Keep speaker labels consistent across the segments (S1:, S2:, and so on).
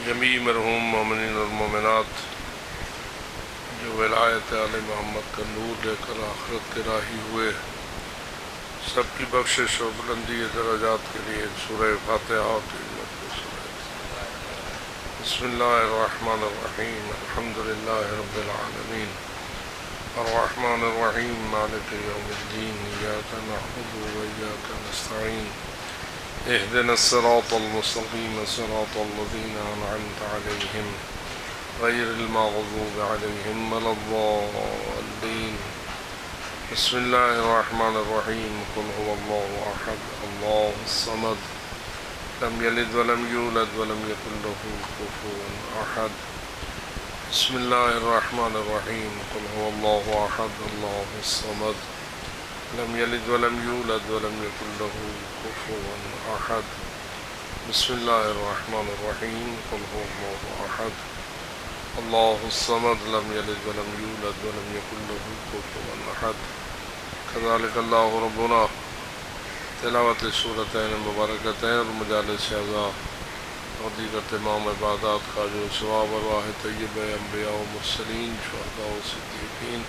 S1: جمیع مرحوم مومنین اور مومنات جو ولایت آل محمد کا نور لے کر آخرت کے راہی ہوئے، سب کی بخشش و بلندی درجات کے لیے سورہ فاتحہ اور بسم اللہ الرحمن الرحیم الحمدللہ رب العالمین الرحمن الرحیم مالک یوم الدین ایاک نعبد و ایاک نستعین اهدنا الصراط المستقیم صراط الذین انعمت علیہم غیر المغضوب علیہم ولا الضالین بسم اللہ الرحمن الرحیم قل هو اللہ احد اللہ الصمد لم یلد ولم یولد ولم یکن له کفوا احد بسم اللہ الرحمن الرحیم قل هو اللہ احد اللہ الصمد لم یلد ولم یولد ولم یکن له کفوا احد بسم اللہ الرحمن الرحیم قل هو اللہ احد اللہ الصمد لم یلد ولم یولد ولم یکن له کفوا احد کذالک اللہ ربنا تلاوت سورتین مبارکتین اور مجالس اعضاء اور دیگر تمام عبادات کا جو ثواب ارواح طیب انبیاء و مرسلین شہداء و صدیقین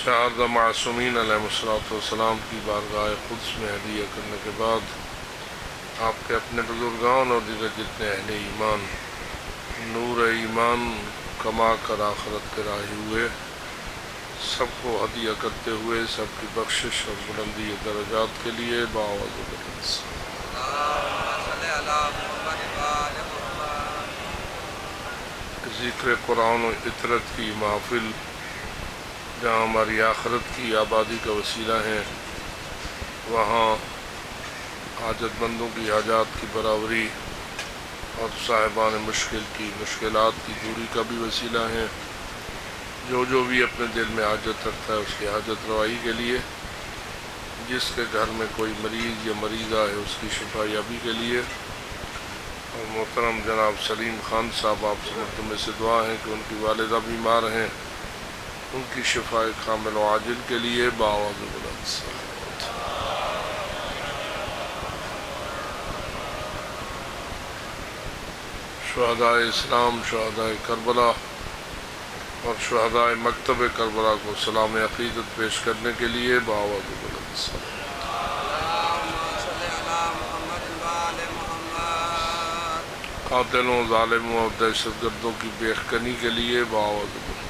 S1: چار معصومین علیہ السلام کی بارگاہ قدس میں ہدیہ کرنے کے بعد آپ کے اپنے بزرگان اور دیگر جتنے اہل ایمان نور ایمان کما کر آخرت کے راہی ہوئے، سب کو ہدیہ کرتے ہوئے سب کی بخشش اور بلندی درجات کے لیے باوجود ذکر قرآن و اطرت کی محفل جہاں ہماری آخرت کی آبادی کا وسیلہ ہے، وہاں حاجت مندوں کی حاجات کی برابری اور صاحبان مشکل کی مشکلات کی دوری کا بھی وسیلہ ہے۔ جو بھی اپنے دل میں حاجت رکھتا ہے اس کی حاجت روائی کے لیے، جس کے گھر میں کوئی مریض یا مریضہ ہے اس کی شفا یابی کے لیے، اور محترم جناب سلیم خان صاحب آپ سے مقدمے سے دعا ہے کہ ان کی والدہ بیمار ہیں، ان کی شفا کامل و عاجل کے لیے باوجود بلند صلوات۔ شہداء اسلام، شہداء کربلا اور شہداء مکتب کربلا کو سلام عقیدت پیش کرنے کے لیے باوجود بلند قاتلوں، ظالموں اور دہشت گردوں کی بے یقینی کے لیے باوجود بلند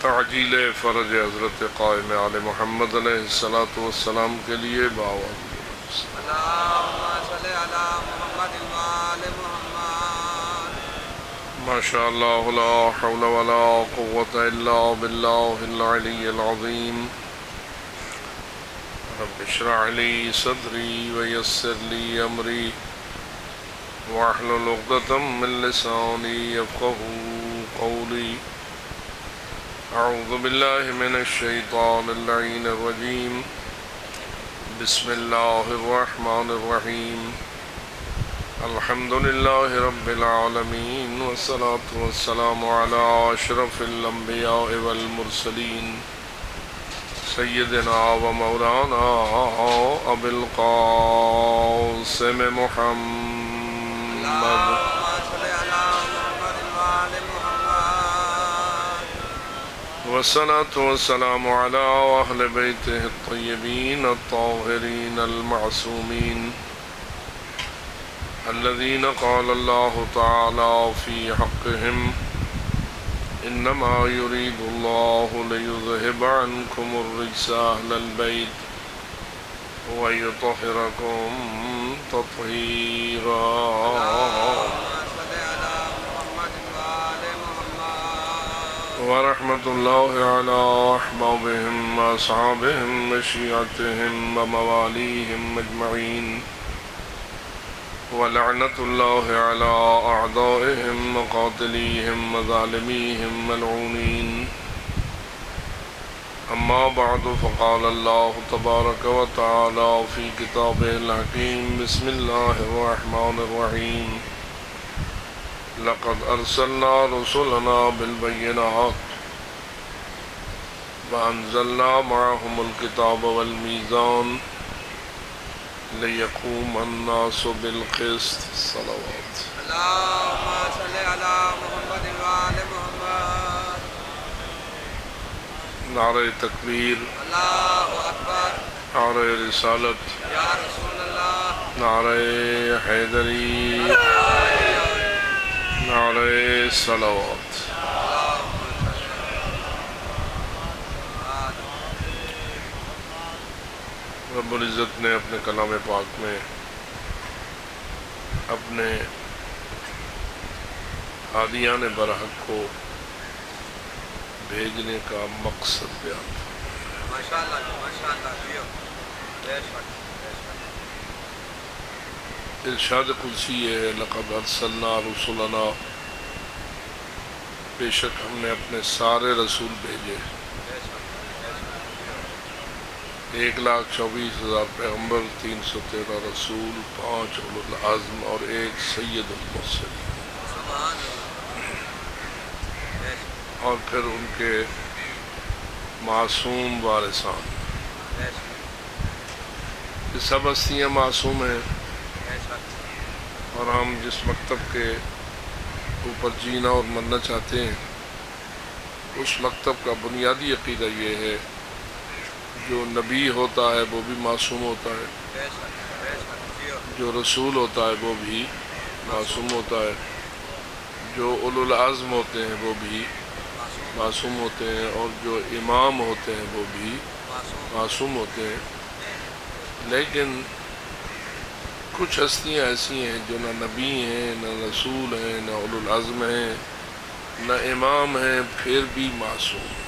S1: تعجیل فرج حضرت قائم آل محمد علیہ السلام کے لیے باوجود ماشاء اللہ لا حول ولا قوة الا باللہ العلی العظیم رب اشرح لی صدری ویسر لی امری واحلل عقدۃ من لسانی یفقهوا قولی اعوذ باللہ من الشیطان اللعین الرجیم بسم اللہ الرحمن الرحیم الحمد للہ رب العالمین والصلاة والسلام علی اشرف الانبیاء والمرسلین سیدنا و مولانا ابی القاسم محمد والصلاة والسلام علی اہل بیتہ الطیبین الطاہرین المعصومین الذین قال اللہ تعالی فی حقہم انما یرید اللہ لیذہب عنکم الرجس اہل البیت ویطہرکم تطہیرا ورحمۃ اللہ علی احبابہم واصحابہم وشیعتہم وموالیہم اجمعین ولعنۃ اللہ علی اعدائہم وقاتلیہم وظالمیہم ملعونین اما بعد فقال اللہ تبارک وتعالی فی کتابہ الحکیم بسم اللہ الرحمن الرحیم لقد ارسلنا رسلنا بالبینات وانزلنا معهم الکتاب والمیزان ليقوم الناس بالقسط صلوات.
S2: اللهم صل على محمد وآل محمد.
S1: نعرہ تکبیر،
S2: اللہ اکبر.
S1: نعرہ رسالت،
S2: یا رسول اللہ.
S1: نعرہ حیدری، نعرہ صلوات. رب العزت نے اپنے کلام پاک میں اپنے ہادیان برحق کو بھیجنے کا مقصد بیان فرمایا.
S2: ماشاءاللہ ماشاءاللہ. بے شک بے شک.
S1: ارشاد قدسی ہے لقد ارسلنا رسلنا، بے شک ہم نے اپنے سارے رسول بھیجے. 1,24,000 پیغمبر، 313 رسول، 5 اولو العزم اور 1 سید المرسلین، اور پھر ان کے معصوم وارثان. یہ سب ہستیاں معصوم ہیں، اور ہم جس مکتب کے اوپر جینا اور مرنا چاہتے ہیں اس مکتب کا بنیادی عقیدہ یہ ہے جو نبی ہوتا ہے وہ بھی معصوم ہوتا ہے، جو رسول ہوتا ہے وہ بھی معصوم ہوتا ہے، جو اولو العزم ہوتے ہیں وہ بھی معصوم ہوتے ہیں، اور جو امام ہوتے ہیں وہ بھی معصوم ہوتے ہیں. لیکن کچھ ہستیاں ایسی ہیں جو نہ نبی ہیں، نہ رسول ہیں، نہ اولو العزم ہیں، نہ امام ہیں، پھر بھی معصوم ہیں.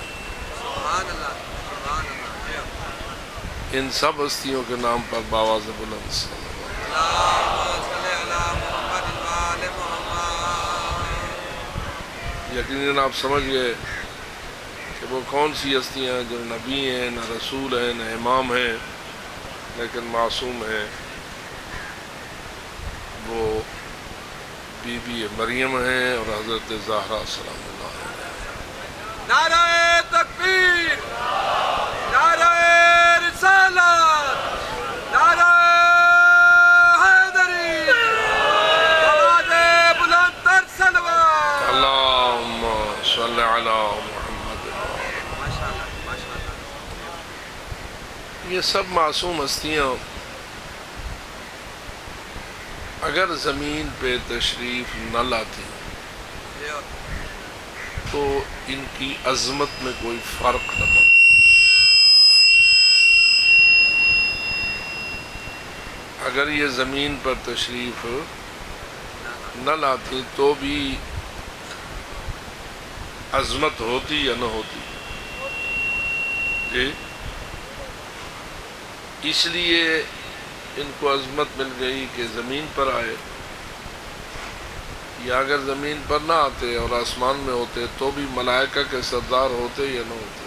S1: ان سب ہستیوں کے نام پر بآواز بلند یقیناً آپ سمجھ گئے کہ وہ کون سی ہستیاں جو نبی ہیں، نہ رسول ہیں، نہ امام ہیں، لیکن معصوم ہیں. وہ بی بی مریم ہیں اور حضرت زہرا سلام اللہ علیہ.
S2: نعرہ تکبیر، نعرہ رسالت، نعرہ حیدری، آواز بلند تر صلوات.
S1: اللہم صلی علی محمد.
S2: ماشاءاللہ ماشاءاللہ.
S1: یہ سب معصوم ہستیاں اگر زمین پہ تشریف نہ لاتی تو ان کی عظمت میں کوئی فرق نہ پڑتا. اگر یہ زمین پر تشریف نہ لاتی تو بھی عظمت ہوتی یا نہ ہوتی. جی اس لیے ان کو عظمت مل گئی کہ زمین پر آئے، یا اگر زمین پر نہ آتے اور آسمان میں ہوتے تو بھی ملائکہ کے سردار ہوتے یا نہ ہوتے.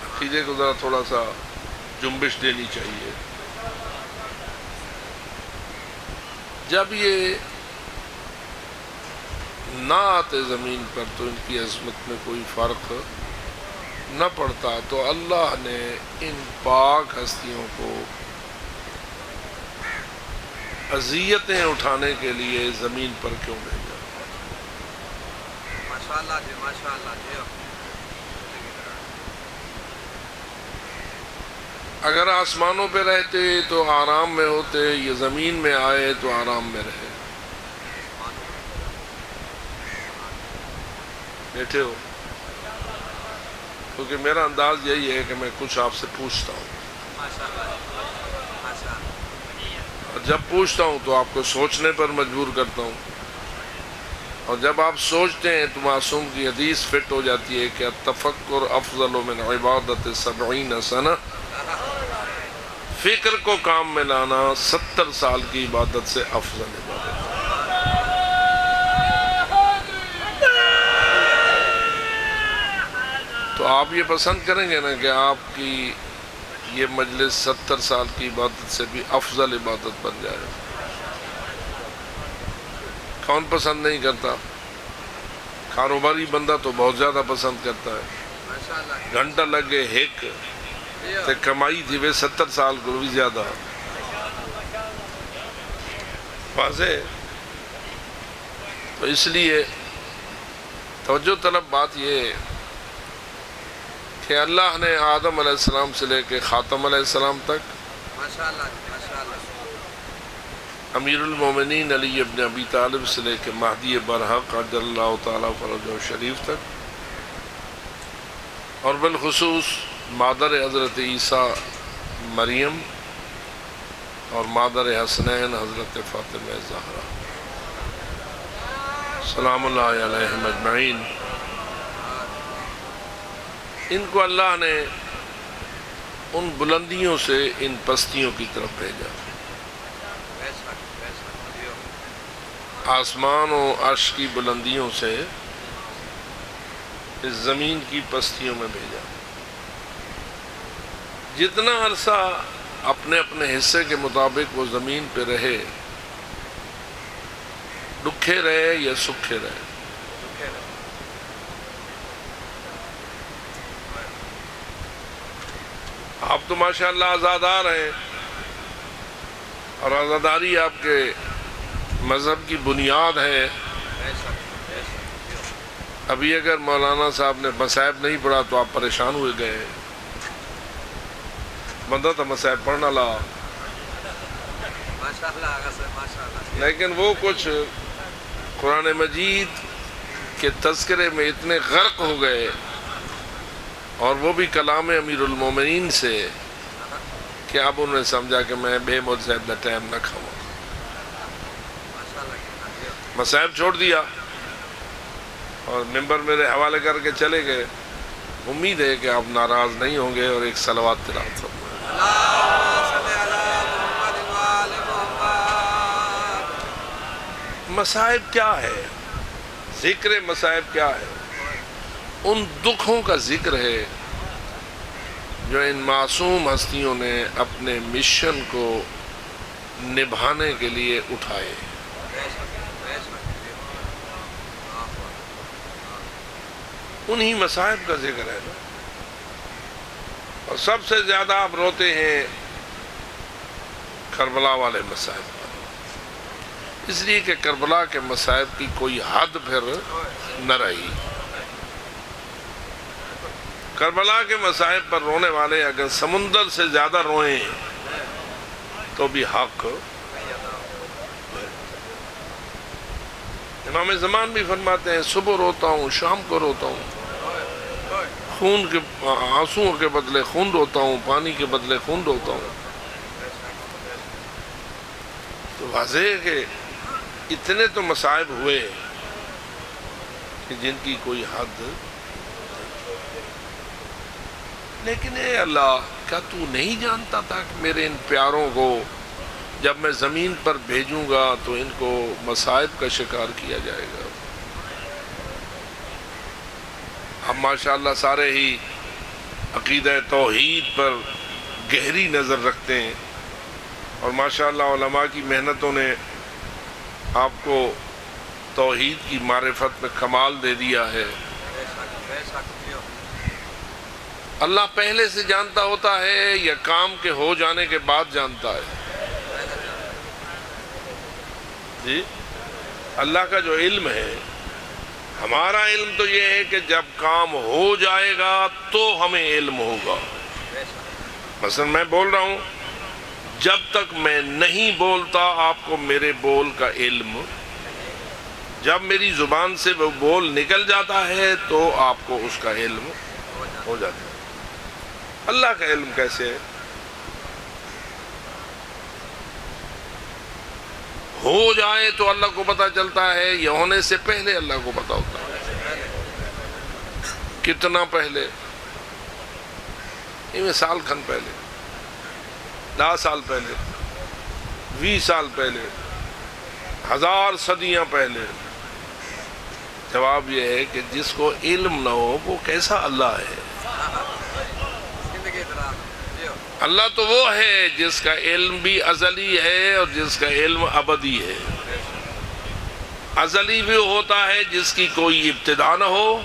S1: عقیدے کو ذرا تھوڑا سا جنبش دینی چاہیے. جب یہ نہ آتے زمین پر تو ان کی عظمت میں کوئی فرق نہ پڑتا، تو اللہ نے ان پاک ہستیوں کو اذیتیں اٹھانے کے لیے زمین پر کیوں بھیجا؟
S2: ماشاءاللہ جی ماشاءاللہ جی.
S1: اگر آسمانوں پہ رہتے تو آرام میں ہوتے، یہ زمین میں آئے تو آرام میں رہے. بیٹھے ہو کیونکہ میرا انداز یہی ہے کہ میں کچھ آپ سے پوچھتا ہوں، اور جب پوچھتا ہوں تو آپ کو سوچنے پر مجبور کرتا ہوں، اور جب آپ سوچتے ہیں تو معصوم کی حدیث فٹ ہو جاتی ہے کہ التفکر افضل من عبادت 70 سنہ. فکر کو کام میں لانا 70 سال کی عبادت سے افضل عبادت. تو آپ یہ پسند کریں گے نا کہ آپ کی یہ مجلس 70 سال کی عبادت سے بھی افضل عبادت بن جائے؟ کون پسند نہیں کرتا؟ کاروباری بندہ تو بہت زیادہ پسند کرتا ہے. گھنٹہ لگے ہیک تے کمائی تھی وہ 70 سال کو بھی زیادہ واضح. تو اس لیے توجہ طلب بات یہ ہے کہ اللہ نے آدم علیہ السلام سے لے کے خاتم علیہ السلام تک،
S2: ماشاءاللہ ماشاءاللہ،
S1: امیر المومنین علی ابن ابی طالب سے لے کے مہدی برحق عجل اللہ تعالیٰ فرجہ شریف تک، اور بالخصوص مادر حضرت عیسیٰ مریم اور مادر حسنین حضرت فاطمہ زہرا سلام اللہ علیہم اجمعین، ان کو اللہ نے ان بلندیوں سے ان پستیوں کی طرف بھیجا. آسمان و عرش کی بلندیوں سے اس زمین کی پستیوں میں بھیجا. جتنا عرصہ اپنے اپنے حصے کے مطابق وہ زمین پہ رہے، دکھے رہے یا سکھے رہے، آپ تو ماشاءاللہ آزادار ہیں، اور آزاداری آپ کے مذہب کی بنیاد ہے. ابھی اگر مولانا صاحب نے مصائب نہیں پڑھا تو آپ پریشان ہوئے گئے. بندہ تو مصائب پڑھنا لا، لیکن وہ کچھ قرآن مجید کے تذکرے میں اتنے غرق ہو گئے، اور وہ بھی کلام امیر المومنین سے، کہ اب انہوں نے سمجھا کہ میں بے مصائب دا ٹائم نہ کھاؤں. مصائب چھوڑ دیا اور ممبر میرے حوالے کر کے چلے گئے. امید ہے کہ آپ ناراض نہیں ہوں گے اور ایک صلوات تلاوت فرمائیں. مصائب کیا ہے؟ ذکر مصائب کیا ہے؟ ان دکھوں کا ذکر ہے جو ان معصوم ہستیوں نے اپنے مشن کو نبھانے کے لیے اٹھائے. انہی مصائب کا ذکر ہے نا. اور سب سے زیادہ آپ روتے ہیں کربلا والے مصائب پر، اس لیے کہ کربلا کے مصائب کی کوئی حد پھر نہ رہی. کربلا کے مصائب پر رونے والے اگر سمندر سے زیادہ روئیں تو بھی حق. امام زمان بھی فرماتے ہیں صبح روتا ہوں، شام کو روتا ہوں، خون کے آنسوؤں کے بدلے خون روتا ہوں، پانی کے بدلے خون روتا ہوں. تو واضح ہے کہ اتنے تو مصائب ہوئے کہ جن کی کوئی حد. لیکن اے اللہ، کیا تو نہیں جانتا تھا کہ میرے ان پیاروں کو جب میں زمین پر بھیجوں گا تو ان کو مصائب کا شکار کیا جائے گا. ہم ماشاءاللہ سارے ہی عقیدہ توحید پر گہری نظر رکھتے ہیں، اور ماشاءاللہ علماء کی محنتوں نے آپ کو توحید کی معرفت میں کمال دے دیا ہے. اللہ پہلے سے جانتا ہوتا ہے یا کام کے ہو جانے کے بعد جانتا ہے؟ جی، اللہ کا جو علم ہے، ہمارا علم تو یہ ہے کہ جب کام ہو جائے گا تو ہمیں علم ہوگا. مثلا میں بول رہا ہوں، جب تک میں نہیں بولتا آپ کو میرے بول کا علم، جب میری زبان سے وہ بول نکل جاتا ہے تو آپ کو اس کا علم ہو جاتا ہے. اللہ کا علم کیسے ہے؟ ہو جائے تو اللہ کو پتہ چلتا ہے، یا ہونے سے پہلے اللہ کو پتہ ہوتا ہے؟ کتنا پہلے؟ سال کھن پہلے، 10 سال پہلے، 20 سال پہلے، 1000 صدیاں پہلے. جواب یہ ہے کہ جس کو علم نہ ہو وہ کیسا اللہ ہے؟ اللہ تو وہ ہے جس کا علم بھی ازلی ہے اور جس کا علم ابدی ہے. ازلی بھی ہوتا ہے جس کی کوئی ابتدا نہ ہو،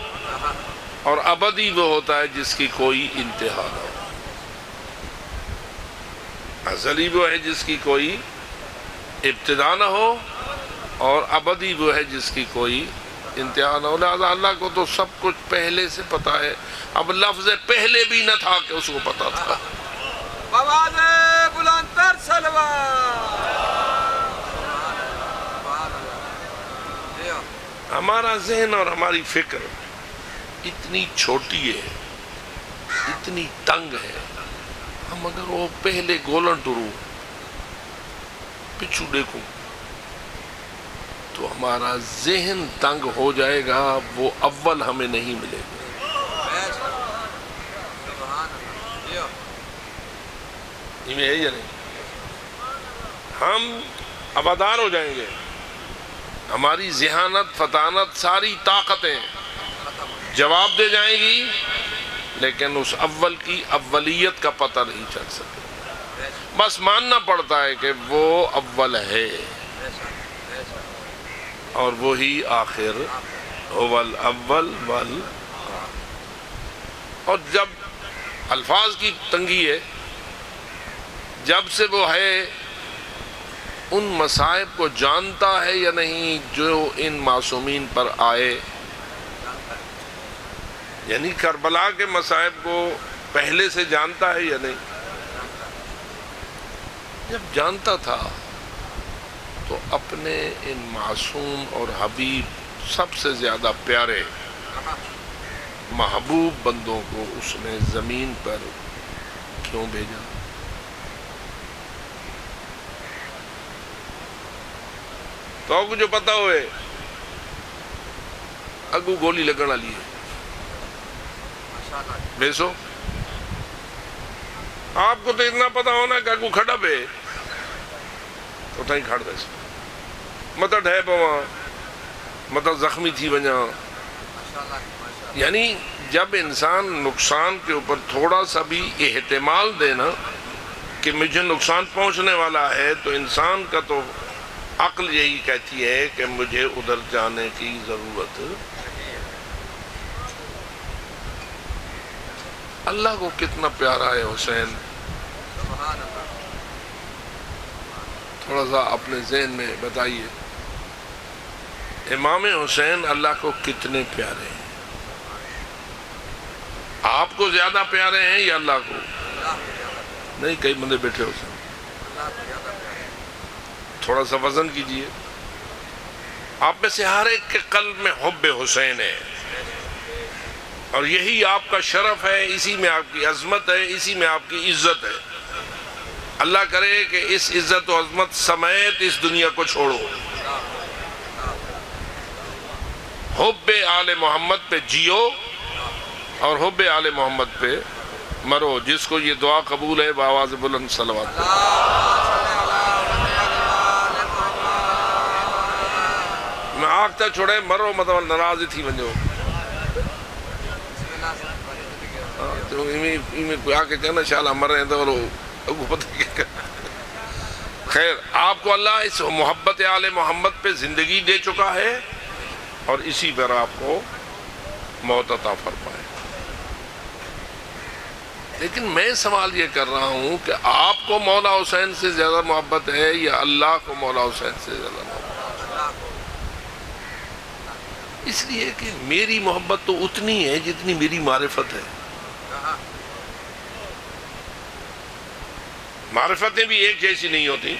S1: اور ابدی وہ ہوتا ہے جس کی کوئی انتہا نہ ہو. ازلی وہ ہے جس کی کوئی ابتدا نہ ہو، اور ابدی وہ ہے جس کی کوئی انتہا نہ ہو۔ لہٰذا اللہ کو تو سب کچھ پہلے سے پتا ہے۔ اب لفظ پہلے بھی نہ تھا کہ اس کو پتا تھا۔
S2: بواز بلندر سلوات۔
S1: ہمارا ذہن اور ہماری فکر اتنی چھوٹی ہے، اتنی تنگ ہے، ہم اگر وہ پہلے گولن ٹرو پچھو دیکھوں تو ہمارا ذہن تنگ ہو جائے گا، وہ اول ہمیں نہیں ملے گا۔ یہ میں ہے یا نہیں؟ ہم عبادار ہو جائیں گے، ہماری ذہانت فطانت ساری طاقتیں جواب دے جائیں گی، لیکن اس اول کی اولیت کا پتہ نہیں چل سکے۔ بس ماننا پڑتا ہے کہ وہ اول ہے اور وہی آخر، هو الاول اور جب الفاظ کی تنگی ہے، جب سے وہ ہے ان مصائب کو جانتا ہے یا نہیں جو ان معصومین پر آئے، یعنی کربلا کے مصائب کو پہلے سے جانتا ہے یا نہیں؟ جب جانتا تھا تو اپنے ان معصوم اور حبیب سب سے زیادہ پیارے محبوب بندوں کو اس نے زمین پر کیوں بھیجا؟ تو آپ کو جو پتا ہوئے اگو گولی لگنا لیے بیسو، آپ کو تو اتنا پتا ہونا کہ اگو کھڑا بے تو تھا ہی کھڑ دے سو مطا ڈھے پواں مطا زخمی تھی بنیا۔ یعنی جب انسان نقصان کے اوپر تھوڑا سا بھی احتمال دینا کہ مجھے نقصان پہنچنے والا ہے، تو انسان کا تو عقل یہی کہتی ہے کہ مجھے ادھر جانے کی ضرورت۔ اللہ کو کتنا پیارا ہے حسین، تھوڑا سا اپنے ذہن میں بتائیے، امام حسین اللہ کو کتنے پیارے ہیں؟ آپ کو زیادہ پیارے ہیں یا اللہ کو؟ نہیں، کئی بندے بیٹھے حسین، تھوڑا سا وزن کیجئے۔ آپ میں سے ہر ایک کے قلب میں حب حسین ہے، اور یہی آپ کا شرف ہے، اسی میں آپ کی عظمت ہے، اسی میں آپ کی عزت ہے۔ اللہ کرے کہ اس عزت و عظمت سمیت اس دنیا کو چھوڑو، حب آل محمد پہ جیو اور حب آل محمد پہ مرو۔ جس کو یہ دعا قبول ہے بآواز بلند صلوات۔ میں آگتا چھوڑے مرو مطلب ناراض تھی ونجو، تو میں کوئی آکے کہنا شاءاللہ مر رہے ہیں تو اگو پتہ کیا۔ خیر، آپ کو اللہ اس محبت آل محمد پہ زندگی دے چکا ہے اور اسی پر آپ کو موت عطا فرمائے۔ لیکن میں سوال یہ کر رہا ہوں کہ آپ کو مولا حسین سے زیادہ محبت ہے یا اللہ کو مولا حسین سے زیادہ محبت؟ اس لیے کہ میری محبت تو اتنی ہے جتنی میری معرفت ہے۔ معرفتیں بھی ایک جیسی نہیں ہوتی۔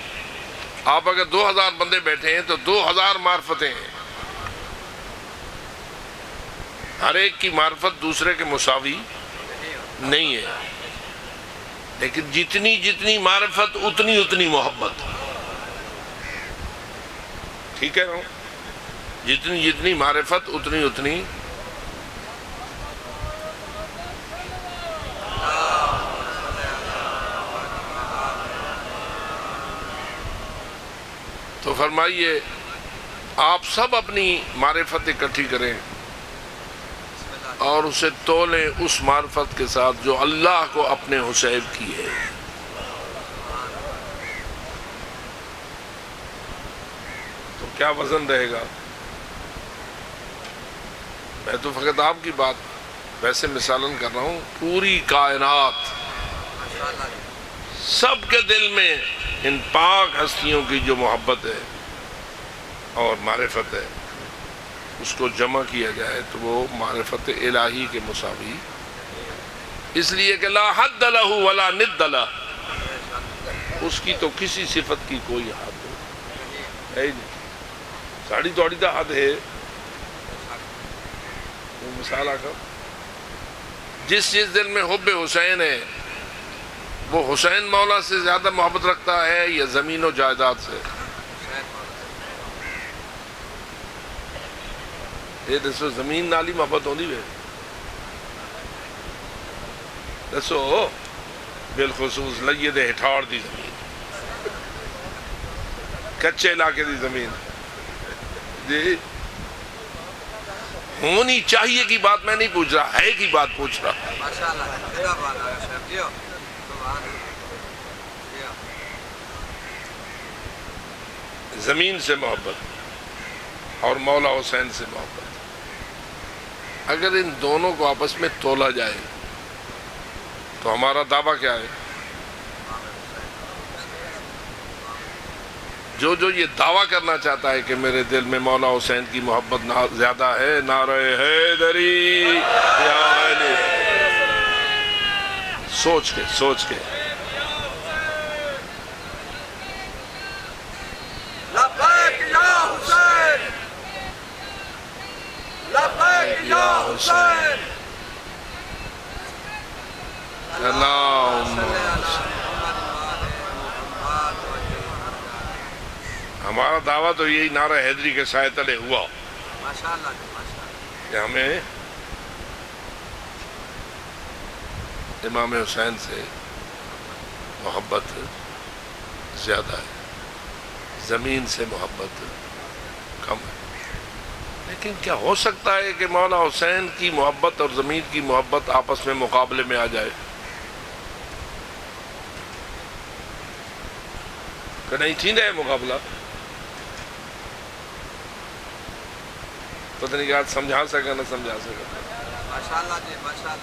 S1: آپ اگر 2000 بندے بیٹھے ہیں تو 2000 معرفتیں ہیں، ہر ایک کی معرفت دوسرے کے مساوی نہیں ہے، لیکن جتنی جتنی معرفت اتنی اتنی محبت۔ ٹھیک ہے نا؟ جتنی جتنی معرفت اتنی اتنی۔ تو فرمائیے آپ سب اپنی معرفت اکٹھی کریں اور اسے تولیں اس معرفت کے ساتھ جو اللہ کو اپنے حسین کی ہے۔ تو کیا وزن رہے گا؟ میں تو فقط آپ کی بات ویسے مثالاً کر رہا ہوں، پوری کائنات سب کے دل میں ان پاک ہستیوں کی جو محبت ہے اور معرفت ہے اس کو جمع کیا جائے تو وہ معرفت الہی کے مساوی، اس لیے کہ لا حد لہ ولا ند لہ، اس کی تو کسی صفت کی کوئی حد ہے ہی نہیں، ساڑی توڑی دا حد ہے۔ وہ مثال آکا جس دل میں حب حسین ہے وہ حسین مولا سے زیادہ محبت رکھتا ہے یا زمین و جائیداد سے؟ یہ دسو زمین نالی محبت ہوندی وے؟ دسو بالخصوص لید ہٹھاڑ دی زمین، کچے علاقے دی زمین جی ہونی چاہیے کی بات میں نہیں پوچھ رہا، ہے کی بات پوچھ رہا۔ زمین سے محبت اور مولا حسین سے محبت، اگر ان دونوں کو آپس میں تولا جائے تو ہمارا دعویٰ کیا ہے؟ جو یہ دعویٰ کرنا چاہتا ہے کہ میرے دل میں مولا حسین کی محبت زیادہ ہے، نعرہ حیدری یا علی، سوچ کے
S2: لبیک یا حسین، لبیک یا حسین،
S1: اللہم ہمارا دعویٰ تو یہی نعرہ حیدری کے سائے تلے ہوا کہ ہمیں امام حسین سے محبت زیادہ ہے، زمین سے محبت کم ہے۔ لیکن کیا ہو سکتا ہے کہ مولا حسین کی محبت اور زمین کی محبت آپس میں مقابلے میں آ جائے؟ کہ نہیں تھی نا مقابلہ؟ پتہ نہیں کہ آج سمجھا سکا نہ سمجھا سکا۔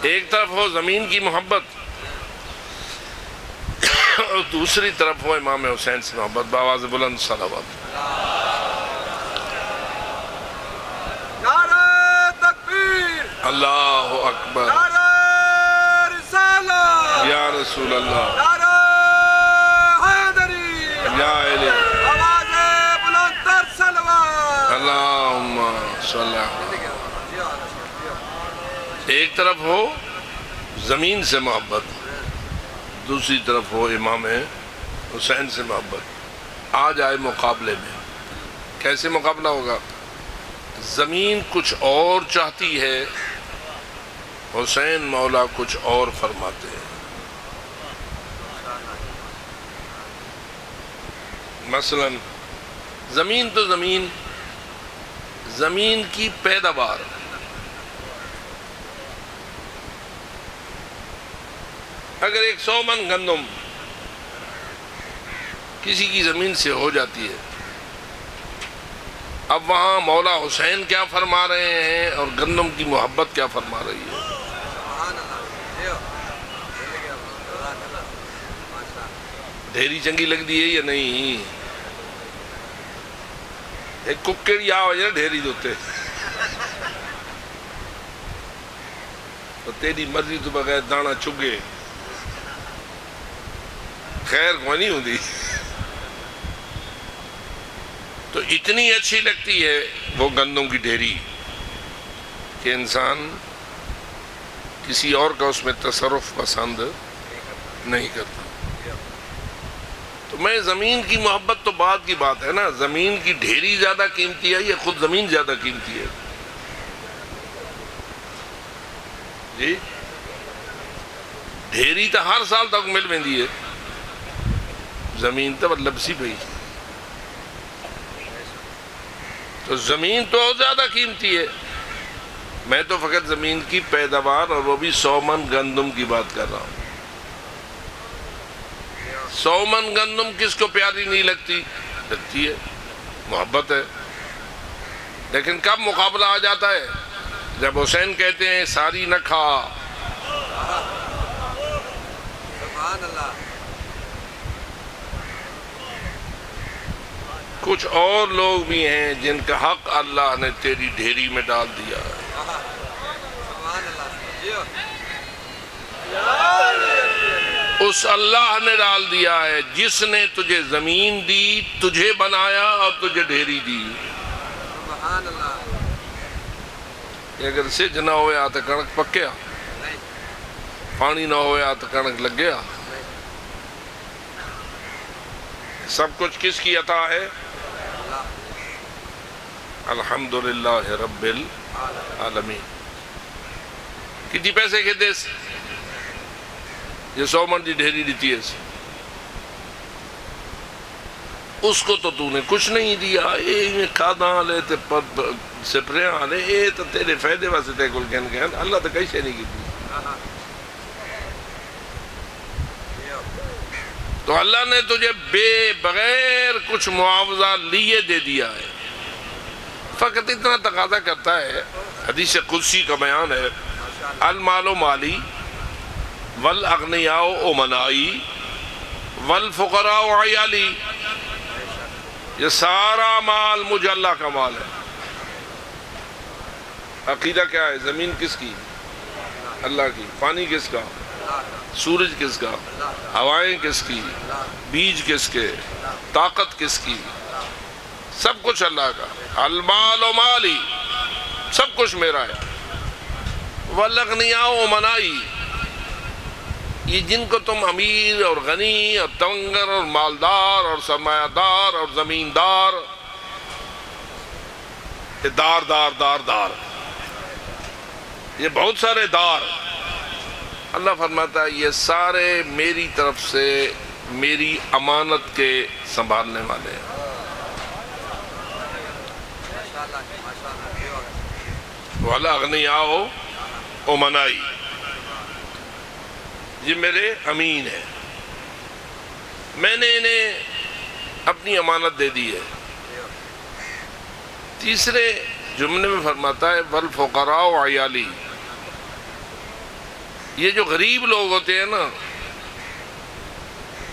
S1: ایک طرف ہو زمین کی محبت اور دوسری طرف ہو امام حسین سے محبت، بآواز بلند صلوات۔
S2: نعرہ تکبیر،
S1: اللہ اکبر،
S2: نعرہ رسالت،
S1: یا رسول اللہ،
S2: نعرہ حیدری،
S1: یا علی،
S2: آواز بلند تر صلوات۔
S1: اللہم صلی اللہ۔ ایک طرف ہو زمین سے محبت، دوسری طرف ہو امام حسین سے محبت، آ جائے مقابلے میں، کیسے مقابلہ ہوگا؟ زمین کچھ اور چاہتی ہے، حسین مولا کچھ اور فرماتے ہیں۔ مثلا زمین تو زمین کی پیداوار، اگر 100 من گندم کسی کی زمین سے ہو جاتی ہے، اب وہاں مولا حسین کیا فرما رہے ہیں اور گندم کی محبت کیا فرما رہی ہے؟ ڈھیری چنگی لگ دی ہے یا نہیں؟ ایک ککڑی آ جائے ڈھیری دوتے تو تیری مرضی تو بغیر دانا چگے خیر کوئی نہیں ہوتی، تو اتنی اچھی لگتی ہے وہ گندم کی ڈھیری کہ انسان کسی اور کا اس میں تصرف پسند نہیں کرتا۔ تو میں زمین کی محبت تو بعد کی بات ہے نا، زمین کی ڈھیری زیادہ قیمتی ہے یا خود زمین زیادہ قیمتی ہے؟ جی ڈھیری تو ہر سال تک مل ویندی ہے، زمین تو لبسی پئی، تو زمین تو زیادہ قیمتی ہے۔ میں تو فقط زمین کی پیداوار اور وہ بھی 100 من گندم کی بات کر رہا ہوں۔ 100 من گندم کس کو پیاری نہیں لگتی؟ لگتی ہے، محبت ہے۔ لیکن کب مقابلہ آ جاتا ہے؟ جب حسین کہتے ہیں ساری نہ کھا،
S2: سبحان اللہ،
S1: کچھ اور لوگ بھی ہیں جن کا حق اللہ نے تیری ڈھیری میں ڈال دیا ہے.
S2: سبحان اللہ. جیو.
S1: اس اللہ نے ڈال دیا ہے جس نے تجھے زمین دی، تجھے بنایا اور تجھے ڈھیری دی.
S2: سبحان اللہ.
S1: اگر سج نہ ہویا تو کنک پکیا،
S2: نہیں
S1: پانی نہ ہویا تو کنک لگ گیا. سب کچھ کس کی عطا ہے؟
S2: اللہ.
S1: الحمدللہ رب العالمین. کتنی پیسے کے دیس یہ 100 من دی ڈھیری دیتی ہے. اس کو تو نے کچھ نہیں دیا. یہ کھاداں لے تے سپریاں لے، یہ تو تیرے فائدے واسطے تے کل کہن گئے. اللہ تو کہیں سے نہیں کی.
S2: جیو.
S1: تو اللہ نے تجھے بغیر کچھ معاوضہ لیے دے دیا ہے. فقط اتنا تقاضا کرتا ہے، حدیث قدسی کا بیان ہے، المال مالی والاغنیاء امنائی والفقراء عیالی. یہ سارا مال مجھے اللہ کا مال ہے. عقیدہ کیا ہے؟ زمین کس کی؟ اللہ کی. پانی کس کا؟ سورج کس کا؟ ہوائیں کس کی؟ بیج کس کے؟ طاقت کس کی؟ سب کچھ اللہ کا. المال و مالی، سب کچھ میرا ہے. والاغنیاء امنائی، یہ جن کو تم امیر اور غنی اور تنگر اور مالدار اور سرمایہ دار اور زمیندار، یہ دار دار دار دار، یہ بہت سارے دار. اللہ فرماتا ہے یہ سارے میری طرف سے میری امانت کے سنبھالنے والے ہیں.
S2: ماشاءاللہ. ماشاءاللہ. جیو.
S1: والاغنیاء امنائی، یہ میرے امین ہیں، میں نے انہیں اپنی امانت دے دی ہے.
S2: جیو.
S1: تیسرے جملے میں فرماتا ہے والفقراء عیالی. یہ جو غریب لوگ ہوتے ہیں نا،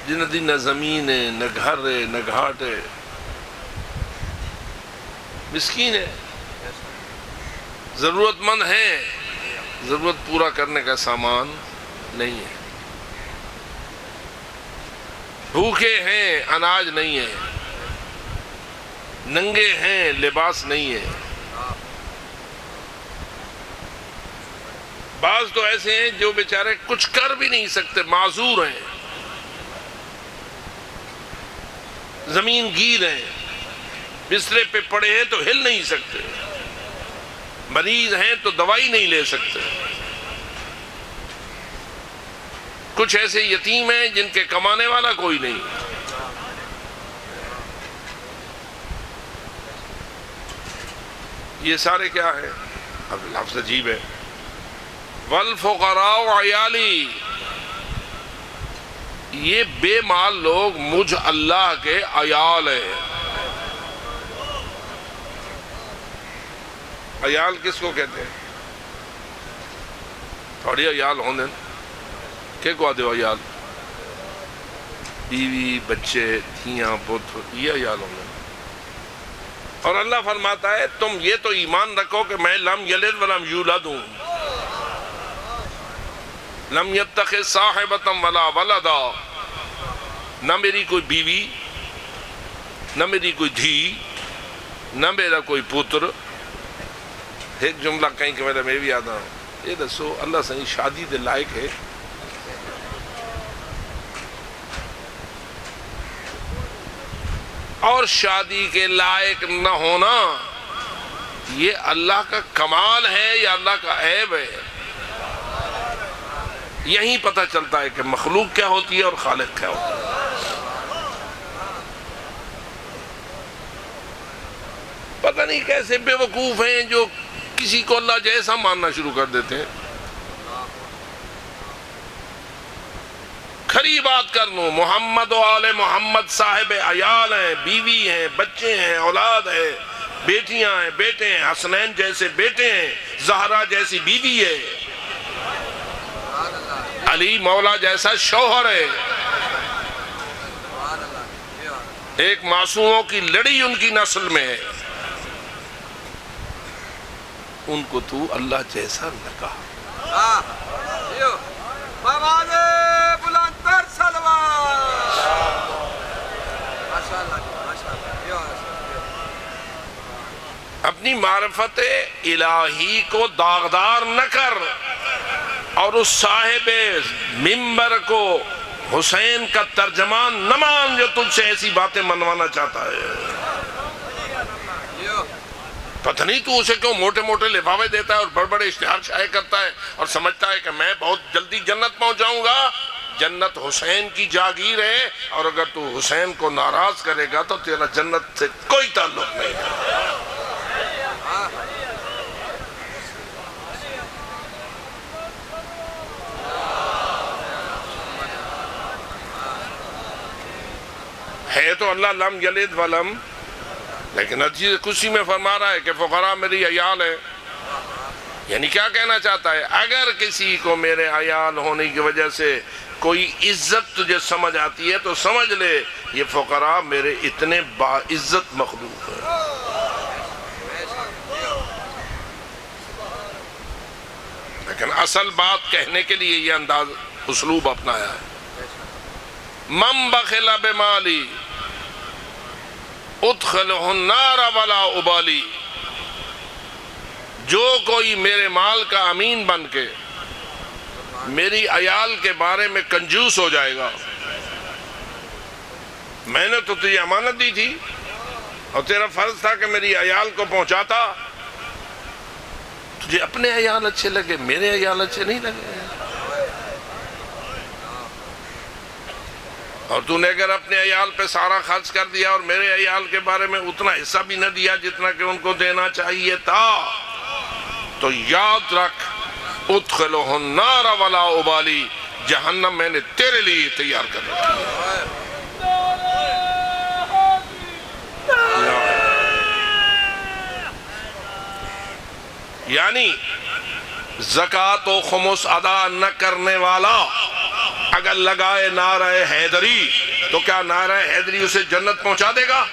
S1: جن دی نہ زمین ہے، نہ گھر ہے، نہ گھاٹ ہے، مسکین ہے، ضرورت مند ہیں، ضرورت پورا کرنے کا سامان نہیں ہے، بھوکے ہیں، اناج نہیں ہے، ننگے ہیں، لباس نہیں ہے. بعض تو ایسے ہیں جو بیچارے کچھ کر بھی نہیں سکتے، معذور ہیں، زمین گیر ہیں، بسترے پہ پڑے ہیں تو ہل نہیں سکتے، مریض ہیں تو دوائی نہیں لے سکتے. کچھ ایسے یتیم ہیں جن کے کمانے والا کوئی نہیں. یہ سارے کیا ہے؟ اب لفظ عجیب ہے. والفقراء عیالی، یہ بے مال لوگ مجھ اللہ کے عیال ہیں. عیال کس کو کہتے ہیں؟ تھوڑی عیال ہوندے کہ کو آدھے عیال؟ بیوی، بچے، دھیاں، پتر، یہ عیال ہوندے. اور اللہ فرماتا ہے تم یہ تو ایمان رکھو کہ میں لم یلد ولم یولد ہوں، لم یتخذ صاحبۃ ولا ولدا، نہ میری کوئی بیوی، نہ میری کوئی دھی، نہ میرا کوئی پتر. ایک جملہ کہیں کہ میں بھی یاد ہوں، یہ دسو اللہ سے شادی دے لائق ہے؟ اور شادی کے لائق نہ ہونا یہ اللہ کا کمال ہے یا اللہ کا عیب ہے؟ یہیں پتہ چلتا ہے کہ مخلوق کیا ہوتی ہے اور خالق کیا ہوتا ہے. پتہ نہیں کیسے بے وقوف ہیں جو کسی کو اللہ جیسا ماننا شروع کر دیتے ہیں. کھری بات کر لوں، محمد و آل محمد صاحب عیال ہیں، بیوی ہیں، بچے ہیں، اولاد ہے، بیٹیاں ہیں، بیٹے ہیں، حسنین جیسے بیٹے ہیں، زہرا جیسی بیوی ہے، علی مولا جیسا شوہر ہے. ایک معصوموں کی لڑی ان کی نسل میں ہے، ان کو تو اللہ جیسا نہ کہا۔
S2: آواز بلند تر سلوات۔ ماشاءاللہ ماشاءاللہ۔
S1: اپنی معرفت الہی کو داغدار نہ کر، اور اس صاحب منبر کو حسین کا ترجمان نہ مان جو تجھ سے ایسی باتیں منوانا چاہتا ہے۔ پتہ نہیں تو اسے کیوں موٹے موٹے لفافے دیتا ہے اور بڑے بڑے اشتہار شائع کرتا ہے اور سمجھتا ہے کہ میں بہت جلدی جنت پہنچ جاؤں گا۔ جنت حسین کی جاگیر ہے، اور اگر تو حسین کو ناراض کرے گا تو تیرا جنت سے کوئی تعلق نہیں ہے۔ ہے تو اللہ لم یلد ولم، لیکن حدیث قدسی میں فرما رہا ہے کہ فقراء میری عیال ہے۔ یعنی کیا کہنا چاہتا ہے؟ اگر کسی کو میرے عیال ہونے کی وجہ سے کوئی عزت تجھے سمجھ آتی ہے تو سمجھ لے یہ فقراء میرے اتنے باعزت مخلوق ہیں۔ لیکن اصل بات کہنے کے لیے یہ انداز اسلوب اپنایا ہے۔ من بخل بمالی ادخلہ النار ولا ابالی، جو کوئی میرے مال کا امین بن کے میری عیال کے بارے میں کنجوس ہو جائے گا، میں نے تو تجھے امانت دی تھی اور تیرا فرض تھا کہ میری عیال کو پہنچاتا، تجھے اپنے عیال اچھے لگے، میرے عیال اچھے نہیں لگے، اور تو نے اگر اپنے عیال پہ سارا خرچ کر دیا اور میرے عیال کے بارے میں اتنا حصہ بھی نہ دیا جتنا کہ ان کو دینا چاہیے تھا، تو یاد رکھ ادخلہ النار ولا ابالی، جہنم میں نے تیرے لیے تیار کر رکھی ہے۔ یعنی زکوٰۃ و خمس ادا نہ کرنے والا اگر لگائے نعرہ حیدری تو کیا نعرہ حیدری اسے جنت پہنچا دے گا؟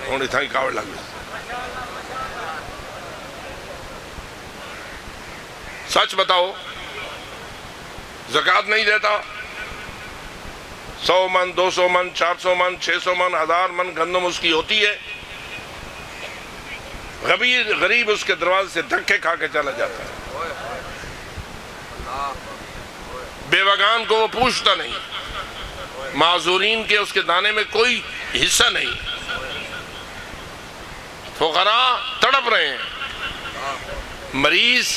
S1: ہونی تھا ہی کاوڑ لگ گیا۔ سچ بتاؤ، زکوٰۃ نہیں دیتا، 100 من 200 من 400 من 600 من 1000 من گندم اس کی ہوتی ہے، غریب اس کے دروازے سے دھکے کھا کے چلا جاتا ہے، بیوگان کو وہ پوچھتا نہیں، معذورین کے اس کے دانے میں کوئی حصہ نہیں، فقراء تڑپ رہے ہیں، مریض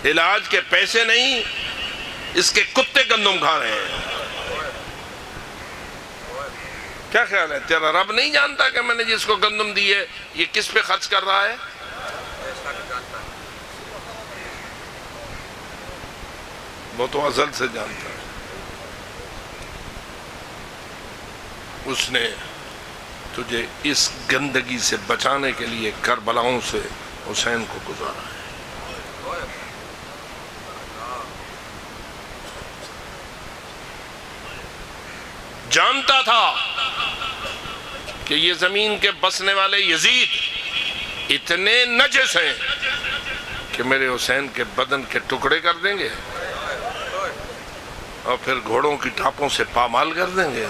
S1: علاج کے پیسے نہیں، اس کے کتے گندم کھا رہے ہیں۔ کیا خیال ہے تیرا رب نہیں جانتا کہ میں نے جس کو گندم دی ہے یہ کس پہ خرچ کر رہا ہے؟ وہ تو ازل سے جانتا ہے۔ اس نے تجھے اس گندگی سے بچانے کے لیے کربلاؤں سے حسین کو گزارا ہے۔ جانتا تھا کہ یہ زمین کے بسنے والے یزید اتنے نجس ہیں کہ میرے حسین کے بدن کے ٹکڑے کر دیں گے اور پھر گھوڑوں کی ٹھاپوں سے پامال کر دیں گے،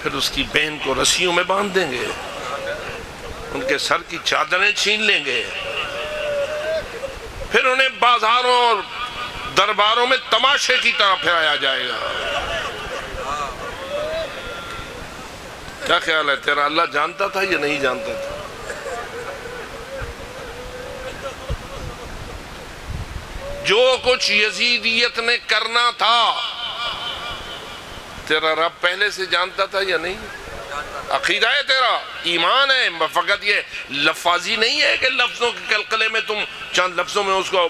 S1: پھر اس کی بہن کو رسیوں میں باندھ دیں گے، ان کے سر کی چادریں چھین لیں گے، پھر انہیں بازاروں اور درباروں میں تماشے کی طرح پھرایا جائے گا۔ کیا خیال ہے تیرا اللہ جانتا تھا یا نہیں جانتا تھا؟ جو کچھ یزیدیت نے کرنا تھا تیرا رب پہلے سے جانتا تھا یا نہیں؟ عقیدہ ہے تیرا، ایمان ہے، فقط یہ لفاظی نہیں ہے کہ لفظوں کے قلقلے میں تم چند لفظوں میں اس کو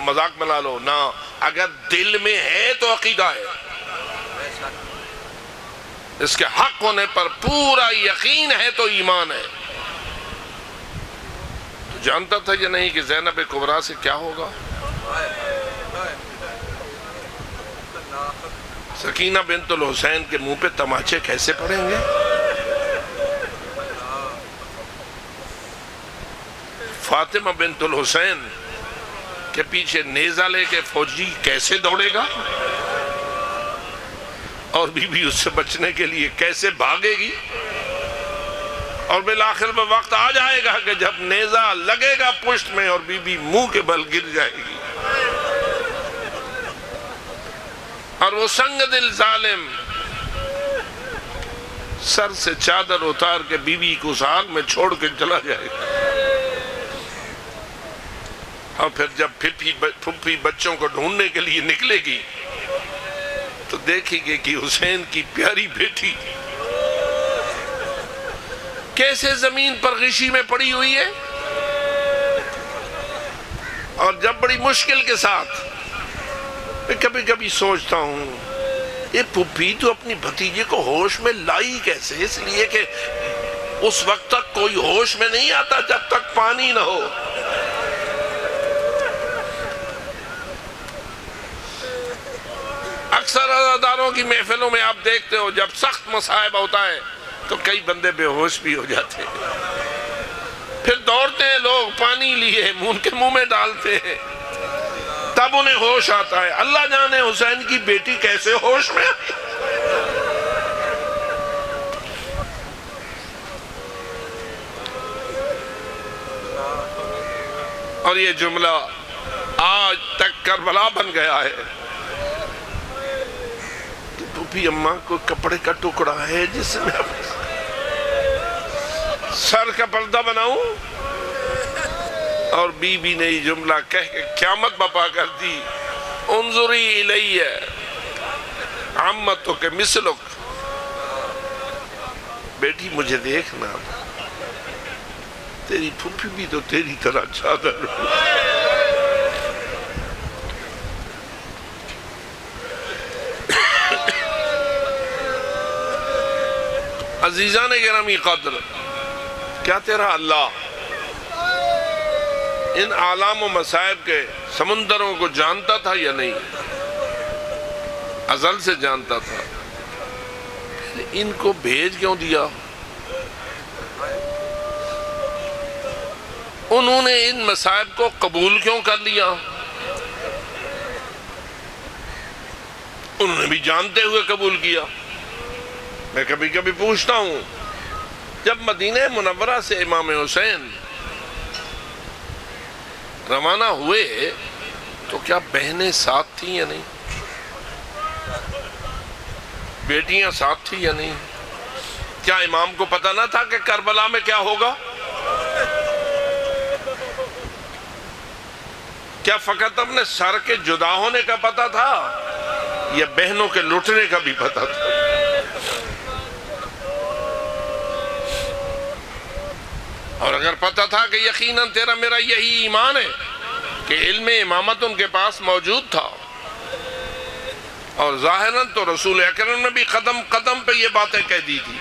S1: مذاق بنا لو، نہ، اگر دل میں ہے تو عقیدہ ہے، اس کے حق ہونے پر پورا یقین ہے تو ایمان ہے۔ تو جانتا تھا یا نہیں کہ زینب کبریٰ سے کیا ہوگا؟ سکینہ بنت الحسین کے منہ پہ تماچے کیسے پڑیں گے؟ فاطمہ بنت الحسین کے پیچھے نیزہ لے کے فوجی کیسے دوڑے گا؟ اور بی بی اس سے بچنے کے لیے کیسے بھاگے گی؟ اور بالآخر میں وقت آ جائے گا کہ جب نیزہ لگے گا پشت میں اور بی بی منہ کے بل گر جائے گی، اور وہ سنگ دل ظالم سر سے چادر اتار کے بی بی کو اس حال میں چھوڑ کے چلا جائے گا۔ اور پھر جب پھپھی بچوں کو ڈھونڈنے کے لیے نکلے گی تو دیکھیں گے کہ حسین کی پیاری بیٹی کیسے زمین پر غشی میں پڑی ہوئی ہے، اور جب بڑی مشکل کے ساتھ میں کبھی کبھی سوچتا ہوں یہ پھپھی تو اپنی بھتیجے کو ہوش میں لائی کیسے؟ اس لیے کہ اس وقت تک کوئی ہوش میں نہیں آتا جب تک پانی نہ ہو۔ اکثر عزاداروں کی محفلوں میں آپ دیکھتے ہو جب سخت مصائب ہوتا ہے تو کئی بندے بے ہوش بھی ہو جاتے ہیں، پھر دوڑتے ہیں لوگ پانی لیے ان کے منہ میں ڈالتے ہیں، تب انہیں ہوش آتا ہے۔ اللہ جانے حسین کی بیٹی کیسے ہوش میں آئی۔ اور یہ جملہ آج تک کربلا بن گیا ہے کہ پھوپھی اماں کو کپڑے کا ٹکڑا ہے جس میں سر کا پردہ بناؤں، اور بی بی نے یہ جملہ کہہ کے قیامت بپا کر دی، انظری الیہ عمتک مثلک، بیٹی مجھے دیکھنا، تیری پھوپھی بھی تو تیری طرح چادر۔ عزیزان گرامی قدر، کیا تیرا اللہ ان عالم و مصائب کے سمندروں کو جانتا تھا یا نہیں؟ ازل سے جانتا تھا، ان کو بھیج کیوں دیا؟ انہوں نے ان مصائب کو قبول کیوں کر لیا؟ انہوں نے بھی جانتے ہوئے قبول کیا۔ میں کبھی کبھی پوچھتا ہوں، جب مدینہ منورہ سے امام حسین روانہ ہوئے تو کیا بہنیں ساتھ تھیں یا نہیں؟ بیٹیاں ساتھ تھیں یا نہیں؟ کیا امام کو پتہ نہ تھا کہ کربلا میں کیا ہوگا؟ کیا فقط اپنے سر کے جدا ہونے کا پتہ تھا یا بہنوں کے لٹنے کا بھی پتہ تھا؟ اور اگر پتہ تھا کہ یقیناً تیرا میرا یہی ایمان ہے کہ علم امامت ان کے پاس موجود تھا، اور ظاہراً تو رسول اکرم نے بھی قدم قدم پہ یہ باتیں کہہ دی تھی۔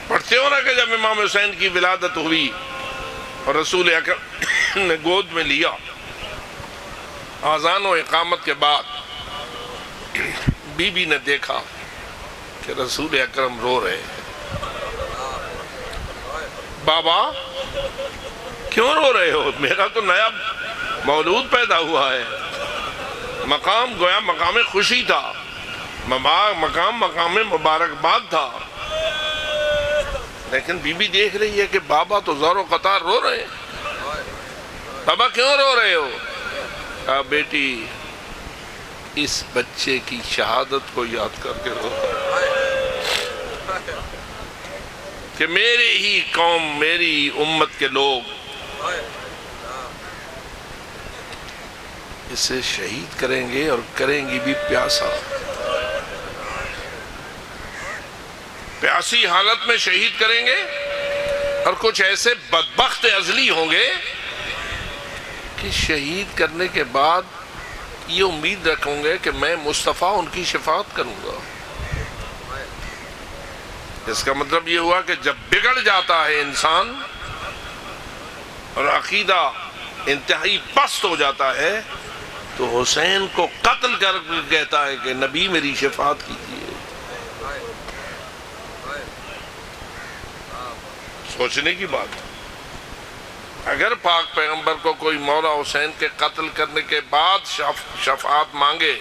S1: پڑھتے ہو نا کہ جب امام حسین کی ولادت ہوئی اور رسول اکرم نے گود میں لیا، اذان و اقامت کے بعد بی بی نے دیکھا کہ رسول اکرم رو رہے ہیں۔ بابا کیوں رو رہے ہو؟ میرا تو نیا مولود پیدا ہوا ہے۔ مقام گویا مقام خوشی تھا، مقام مبارکباد تھا، لیکن بی بی دیکھ رہی ہے کہ بابا تو زور و قطار رو رہے ہیں۔ بابا کیوں رو رہے ہو؟ کہا بیٹی اس بچے کی شہادت کو یاد کر کے رو کہ میری ہی قوم، میری امت کے لوگ اسے شہید کریں گے، اور کریں گی بھی پیاسا، پیاسی حالت میں شہید کریں گے، اور کچھ ایسے بدبخت ازلی ہوں گے کہ شہید کرنے کے بعد یہ امید رکھوں گے کہ میں مصطفیٰ ان کی شفاعت کروں گا۔ اس کا مطلب یہ ہوا کہ جب بگڑ جاتا ہے انسان اور عقیدہ انتہائی پست ہو جاتا ہے تو حسین کو قتل کر کے کہتا ہے کہ نبی میری شفاعت کیجیے. سوچنے کی بات ہے. اگر پاک پیغمبر کو کوئی مولا حسین کے قتل کرنے کے بعد شفاعت مانگے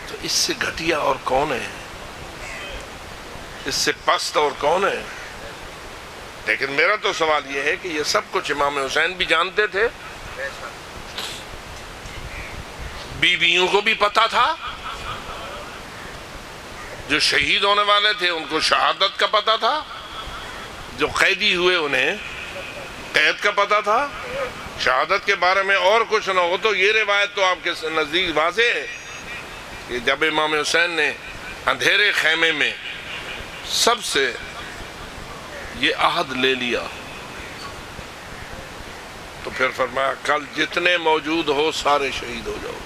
S1: تو اس سے گھٹیا اور کون ہے؟ اس سے پست اور کون ہے؟ لیکن میرا تو سوال یہ ہے کہ یہ سب کچھ امام حسین بھی جانتے تھے، بیویوں کو بھی پتا تھا، جو شہید ہونے والے تھے ان کو شہادت کا پتا تھا، جو قیدی ہوئے انہیں قید کا پتا تھا. شہادت کے بارے میں اور کچھ نہ ہو تو یہ روایت تو آپ کے نزدیک واضح ہے کہ جب امام حسین نے اندھیرے خیمے میں سب سے یہ عہد لے لیا تو پھر فرمایا کل جتنے موجود ہو سارے شہید ہو جاؤ.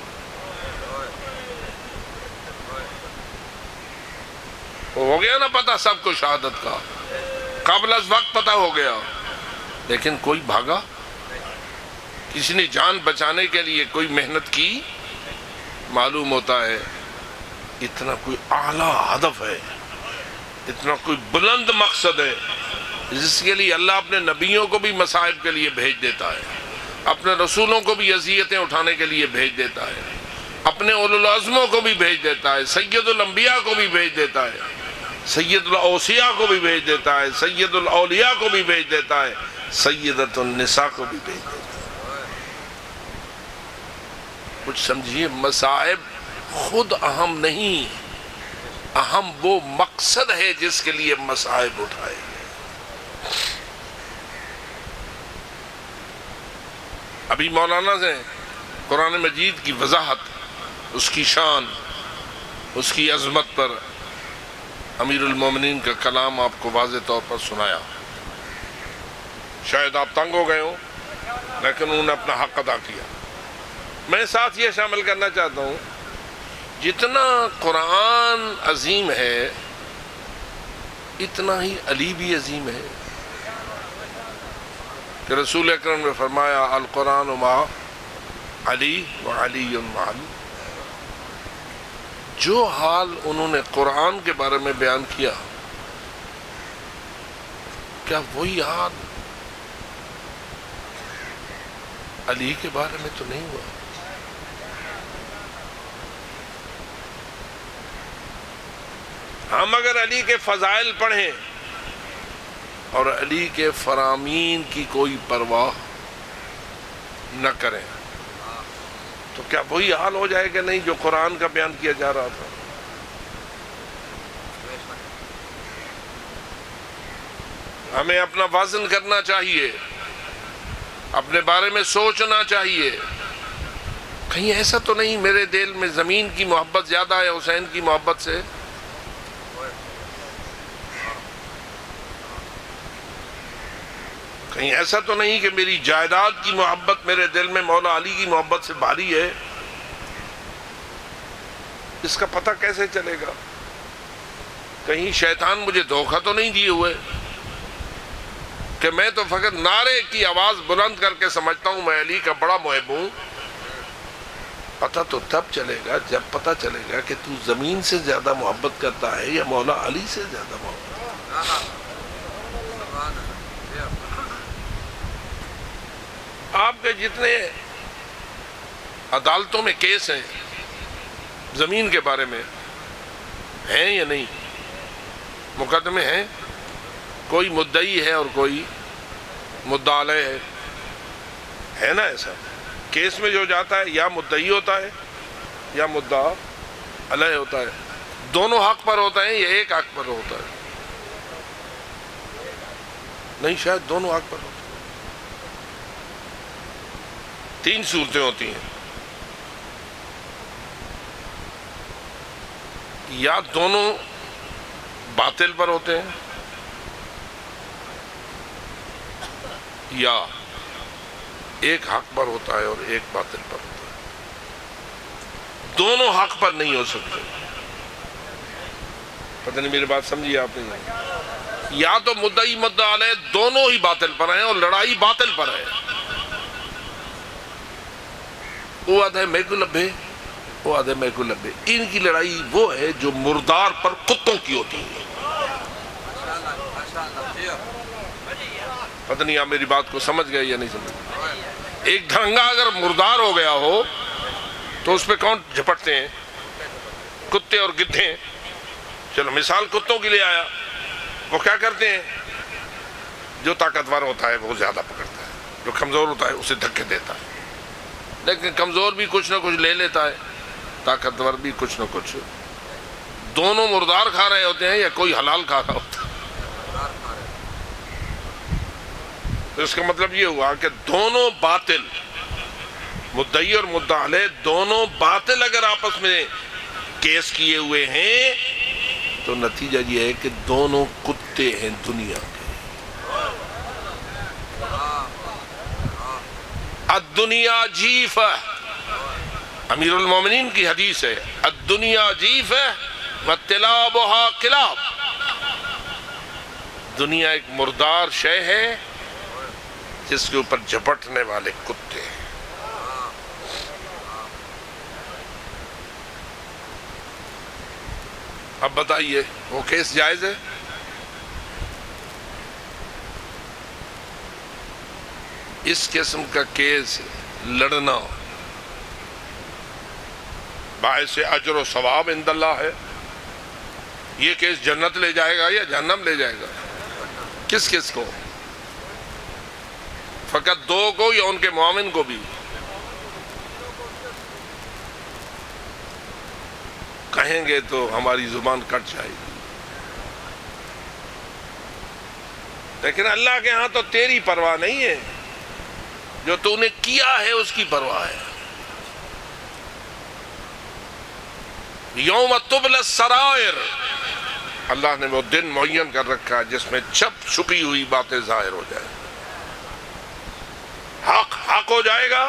S1: ہو گیا نا پتہ سب کو شہادت کا، قبل از وقت پتہ ہو گیا. لیکن کوئی بھاگا؟ کسی نے جان بچانے کے لیے کوئی محنت کی؟ معلوم ہوتا ہے اتنا کوئی اعلیٰ ہدف ہے، اتنا کوئی بلند مقصد ہے جس کے لیے اللہ اپنے نبیوں کو بھی مصائب کے لیے بھیج دیتا ہے، اپنے رسولوں کو بھی اذیتیں اٹھانے کے لیے بھیج دیتا ہے، اپنے اولو العزموں کو بھی بھیج دیتا ہے، سید الانبیاء کو بھی بھیج دیتا ہے، سید الاوصیاء کو بھی بھیج دیتا ہے، سید الاولیاء کو بھی بھیج دیتا ہے، سیدۃ النساء کو بھی بھیج دیتا ہے. کچھ سمجھیے، مصائب خود اہم نہیں، اہم وہ مقصد ہے جس کے لیے مصائب اٹھائے گئے. ابھی مولانا سے قرآن مجید کی وضاحت، اس کی شان، اس کی عظمت پر امیر المومنین کا کلام آپ کو واضح طور پر سنایا. شاید آپ تنگ ہو گئے ہوں لیکن انہوں نے اپنا حق ادا کیا. میں ساتھ یہ شامل کرنا چاہتا ہوں، جتنا قرآن عظیم ہے اتنا ہی علی بھی عظیم ہے. کہ رسول اکرم نے فرمایا القرآن مع علی وعلی مع علی. جو حال انہوں نے قرآن کے بارے میں بیان کیا، کیا وہی حال علی کے بارے میں تو نہیں ہوا؟ ہم اگر علی کے فضائل پڑھیں اور علی کے فرامین کی کوئی پرواہ نہ کریں تو کیا وہی حال ہو جائے کہ نہیں جو قرآن کا بیان کیا جا رہا تھا؟ ہمیں اپنا وزن کرنا چاہیے، اپنے بارے میں سوچنا چاہیے. کہیں ایسا تو نہیں میرے دل میں زمین کی محبت زیادہ ہے حسین کی محبت سے؟ کہیں ایسا تو نہیں کہ میری جائیداد کی محبت میرے دل میں مولا علی کی محبت سے بھاری ہے؟ اس کا پتہ کیسے چلے گا؟ کہیں شیطان مجھے دھوکہ تو نہیں دیے ہوئے کہ میں تو فقط نعرے کی آواز بلند کر کے سمجھتا ہوں میں علی کا بڑا محب ہوں؟ پتہ تو تب چلے گا جب پتہ چلے گا کہ تو زمین سے زیادہ محبت کرتا ہے یا مولا علی سے زیادہ محبت. آپ کے جتنے عدالتوں میں کیس ہیں زمین کے بارے میں ہیں یا نہیں؟ مقدمے ہیں، کوئی مدعی ہے اور کوئی مدعا علیہ ہے نا؟ ایسا کیس میں جو جاتا ہے یا مدعی ہوتا ہے یا مدعا علیہ ہوتا ہے. دونوں حق پر ہوتا ہے یا ایک حق پر ہوتا ہے؟ نہیں، شاید دونوں حق پر ہوتا ہے. 3 صورتیں ہوتی ہیں، یا دونوں باطل پر ہوتے ہیں یا ایک حق پر ہوتا ہے اور ایک باطل پر ہوتا ہے. دونوں حق پر نہیں ہو سکتے. پتہ نہیں میری بات سمجھی آپ نے؟ یا تو مدعی مدعا علیہ دونوں ہی باطل پر ہیں اور لڑائی باطل پر ہے. وہ آدھے میں کو لبے، وہ آدھے میں کو لبے۔ ان کی لڑائی وہ ہے جو مردار پر کتوں کی ہوتی ہے۔ پتہ نہیں آپ میری بات کو سمجھ گئے یا نہیں سمجھ۔ ایک دھرنگا اگر مردار ہو گیا ہو تو اس پہ کون جھپٹتے ہیں؟ کتے اور گدھے۔ چلو مثال کتوں کے لیے آیا، وہ کیا کرتے ہیں؟ جو طاقتور ہوتا ہے وہ زیادہ پکڑتا ہے، جو کمزور ہوتا ہے اسے دھکے دیتا ہے۔ لیکن کمزور بھی کچھ نہ کچھ لے لیتا ہے، طاقتور بھی کچھ نہ کچھ۔ دونوں مردار کھا رہے ہوتے ہیں یا کوئی حلال کھا رہا ہوتا ہے؟ تو اس کا مطلب یہ ہوا کہ دونوں باطل، مدعی اور مدعا علیہ دونوں باطل اگر آپس میں کیس کیے ہوئے ہیں تو نتیجہ یہ ہے کہ دونوں کتے ہیں دنیا کے۔ الدنیا جیفہ، امیر المومنین کی حدیث ہے، الدنیا جیفہ وَتِلَابُهَا کلاب۔ دنیا ایک مردار شے ہے جس کے اوپر جھپٹنے والے کتے ہیں۔ اب بتائیے وہ کیس جائز ہے؟ اس قسم کا کیس لڑنا باعث اجر و ثواب عند اللہ ہے۔ یہ کیس جنت لے جائے گا یا جہنم لے جائے گا؟ کس کس کو؟ فقط دو کو یا ان کے معاون کو بھی؟ کہیں گے تو ہماری زبان کٹ جائے گی، لیکن اللہ کے ہاں تو تیری پرواہ نہیں ہے، جو تو نے کیا ہے اس کی پرواہ ہے۔ یوم تبلی السرائر، اللہ نے وہ دن معین کر رکھا ہے جس میں چھپی ہوئی باتیں ظاہر ہو جائیں۔ حق حق ہو جائے گا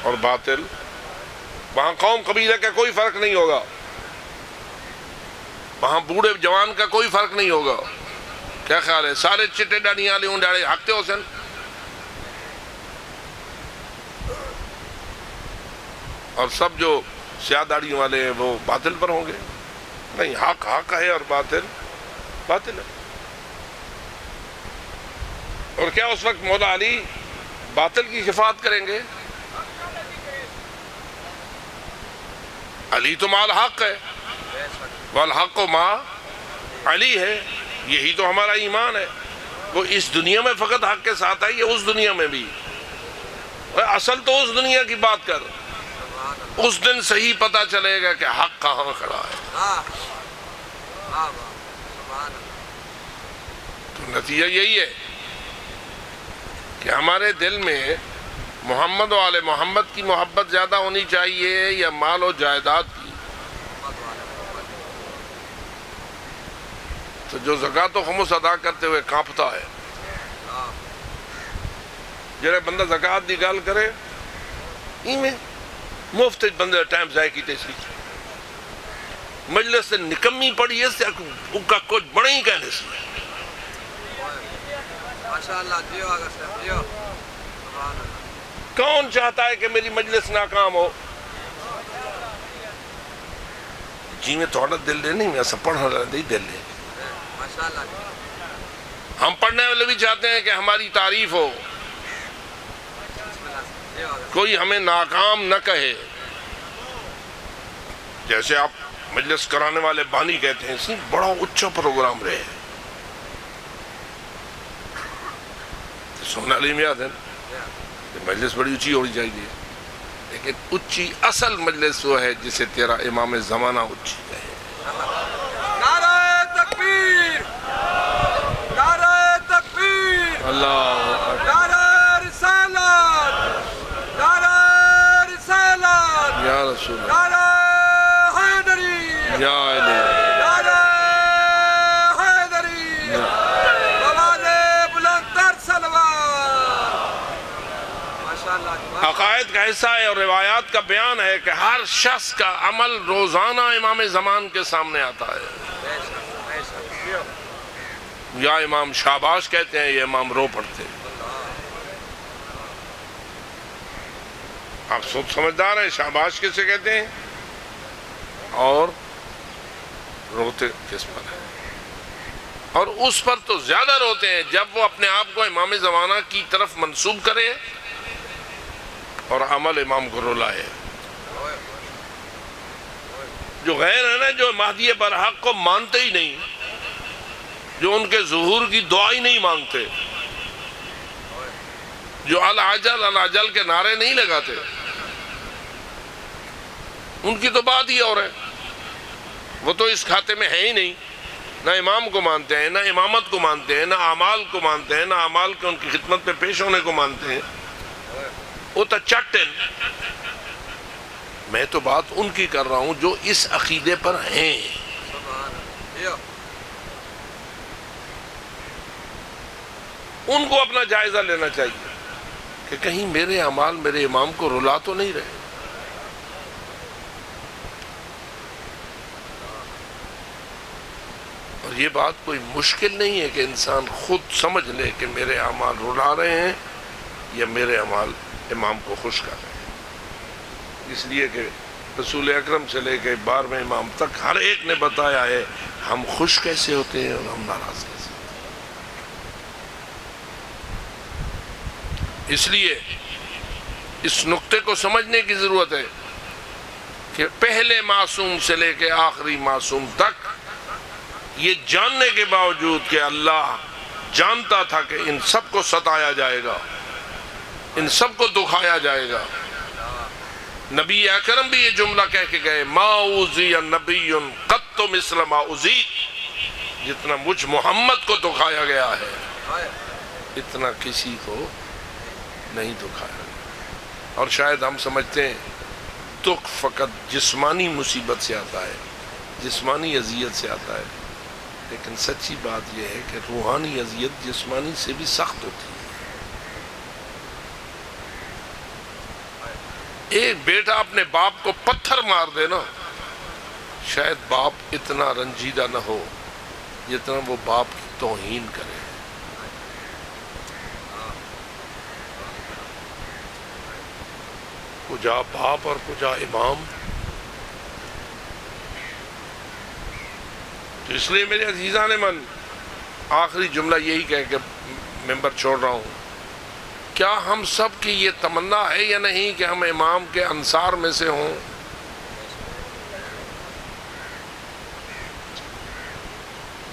S1: اور باطل، وہاں قوم قبیلہ کا کوئی فرق نہیں ہوگا، وہاں بوڑھے جوان کا کوئی فرق نہیں ہوگا۔ کیا خیال ہے؟ سارے چٹے ڈاڑیاں لے ڈاڑے حقتے ہو سن، اور سب جو سیاہ داڑیوں والے ہیں وہ باطل پر ہوں گے؟ نہیں، حق حق ہے اور باطل باطل ہے۔ اور کیا اس وقت مولا علی باطل کی شفاعت کریں گے؟ علی تو مال حق ہے، والحق ما علی ہے، یہی تو ہمارا ایمان ہے۔ وہ اس دنیا میں فقط حق کے ساتھ ہے یا اس دنیا میں بھی؟ اصل تو اس دنیا کی بات کر، اس دن صحیح پتہ چلے گا کہ حق کہاں کھڑا ہے۔ تو نتیجہ یہی ہے کہ ہمارے دل میں محمد و آل محمد کی محبت زیادہ ہونی چاہیے یا مال و جائیداد کی؟ تو جو زکوٰۃ و خمس ادا کرتے ہوئے کانپتا ہے، جڑے بندہ زکوٰۃ دی گل کرے میں مفت بندے ٹائم ضائع کیتے سی، مجلس سے نکمی پڑی اس سے ان کا کچھ بڑا ہی کہنے سے۔ کون چاہتا ہے کہ میری مجلس ناکام ہو؟ جی میں تھوڑا دل دے نہیں، میں ایسا پڑھا رہا نہیں دل دے۔ ہم پڑھنے والے بھی چاہتے ہیں کہ ہماری تعریف ہو، کوئی ہمیں ناکام نہ کہے۔ جیسے آپ مجلس کرانے والے بانی کہتے ہیں اسی بڑا اچھا پروگرام رہے، سونا علی میں یاد ہے مجلس بڑی اچھی ہونی چاہیے، لیکن اچھی اصل مجلس وہ ہے جسے تیرا امام زمانہ اچھی کہے۔
S2: نعرہ تکبیر، نعرہ تکبیر،
S1: اللہ،
S2: نعرہ رسالت، نعرہ رسالت،
S1: یا رسول اللہ،
S2: نعرہ حیدری،
S1: یا علی،
S2: نعرہ حیدری، بلال بلند تر صلوات۔ ماشاءاللہ،
S1: عقائد کا حصہ ہے اور روایات کا بیان ہے کہ ہر شخص کا عمل روزانہ امام زمان کے سامنے آتا ہے۔ یا امام شاباش کہتے ہیں یا امام رو پڑھتے ہیں۔ آپ سمجھدار ہیں، شاباش کسے کہتے ہیں؟ اور روتے کس پر ہیں؟ اور اس پر تو زیادہ روتے ہیں جب وہ اپنے آپ کو امام زمانہ کی طرف منسوب کرے اور عمل امام کو رلائے۔ جو غیر ہے نا، جو مہدی برحق کو مانتے ہی نہیں، جو ان کے ظہور کی دعا ہی نہیں مانگتے، جو العجل العجل کے نعرے نہیں لگاتے، ان کی تو بات ہی اور ہے۔ وہ تو اس کھاتے میں ہے ہی نہیں، نہ امام کو مانتے ہیں، نہ امامت کو مانتے ہیں، نہ اعمال کو مانتے ہیں، نہ اعمال کے ان کی خدمت پہ پیش ہونے کو مانتے ہیں۔ وہ تو چٹن۔ میں تو بات ان کی کر رہا ہوں جو اس عقیدے پر ہیں۔ ان کو اپنا جائزہ لینا چاہیے کہ کہیں میرے اعمال میرے امام کو رلا تو نہیں رہے۔ اور یہ بات کوئی مشکل نہیں ہے کہ انسان خود سمجھ لے کہ میرے اعمال رلا رہے ہیں یا میرے اعمال امام کو خوش کر رہے ہیں۔ اس لیے کہ رسول اکرم سے لے کے 12ویں امام تک ہر ایک نے بتایا ہے ہم خوش کیسے ہوتے ہیں اور ہم ناراض کیسے ہوتے ہیں۔ اس لیے اس نقطے کو سمجھنے کی ضرورت ہے کہ پہلے معصوم سے لے کے آخری معصوم تک یہ جاننے کے باوجود کہ اللہ جانتا تھا کہ ان سب کو ستایا جائے گا، ان سب کو دکھایا جائے گا۔ نبی اکرم بھی یہ جملہ کہہ کے گئے، ما اوذی نبی قط مثل ما اوذیت، جتنا مجھ محمد کو دکھایا گیا ہے اتنا کسی کو نہیں دکھایا گیا۔ اور شاید ہم سمجھتے ہیں دکھ فقط جسمانی مصیبت سے آتا ہے، جسمانی اذیت سے آتا ہے، لیکن سچی بات یہ ہے کہ روحانی اذیت جسمانی سے بھی سخت ہوتی ہے۔ ایک بیٹا اپنے باپ کو پتھر مار دے نا، شاید باپ اتنا رنجیدہ نہ ہو جتنا وہ باپ کی توہین کرے۔ کجا باپ اور کجا امام۔ تو اس لیے میرے عزیزان من، آخری جملہ یہی کہہ کے ممبر چھوڑ رہا ہوں، کیا ہم سب کی یہ تمنا ہے یا نہیں کہ ہم امام کے انصار میں سے ہوں؟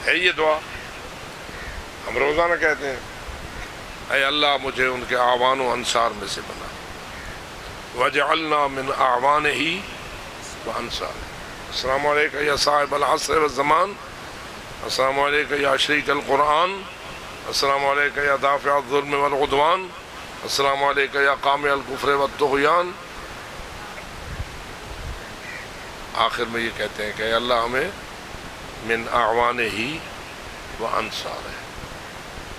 S1: ہے یہ دعا؟ ہم روزانہ کہتے ہیں اے اللہ مجھے ان کے اعوان و انصار میں سے بنا، وَجَعَلْنَا مِنْ أَعْوَانِهِ وَأَنصَارِهِ۔ السلام علیکم یا صاحب العصر والزمان، السلام علیکم یا شریک القرآن، السلام علیکم یا دافع الظلم والعدوان، السلام علیکم یا قامع الکفر والطغیان۔ آخر میں یہ کہتے ہیں کہ اے اللہ ہمیں من اعوانہ و انصارہ،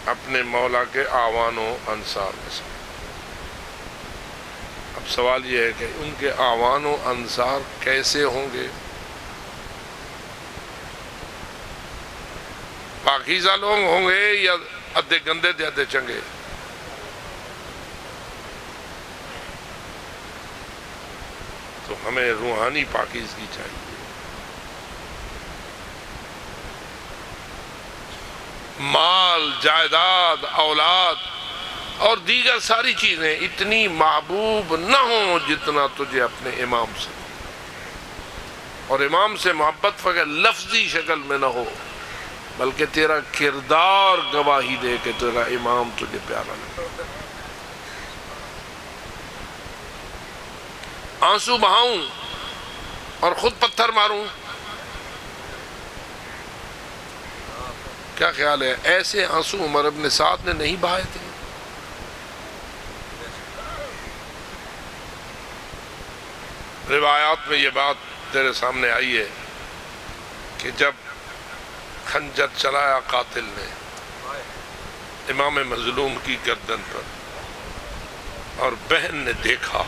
S1: اپنے مولا کے اعوان و انصار میں سے۔ اب سوال یہ ہے کہ ان کے اعوان و انصار کیسے ہوں گے؟ پاکیزہ لوگ ہوں گے یا ادھے گندے دے ادھے چنگے؟ تو ہمیں روحانی پاکیزگی چاہیے۔ مال، جائیداد، اولاد اور دیگر ساری چیزیں اتنی محبوب نہ ہوں جتنا تجھے اپنے امام سے، اور امام سے محبت فقط لفظی شکل میں نہ ہو بلکہ تیرا کردار گواہی دے کہ تیرا امام تجھے پیارا لگے۔ آنسو بہاؤں اور خود پتھر ماروں؟ کیا خیال ہے ایسے آنسو عمر ابن سعد نے نہیں بہائے تھے؟ روایات میں یہ بات تیرے سامنے آئی ہے کہ جب خنجر چلایا قاتل نے امام مظلوم کی گردن پر اور بہن نے دیکھا،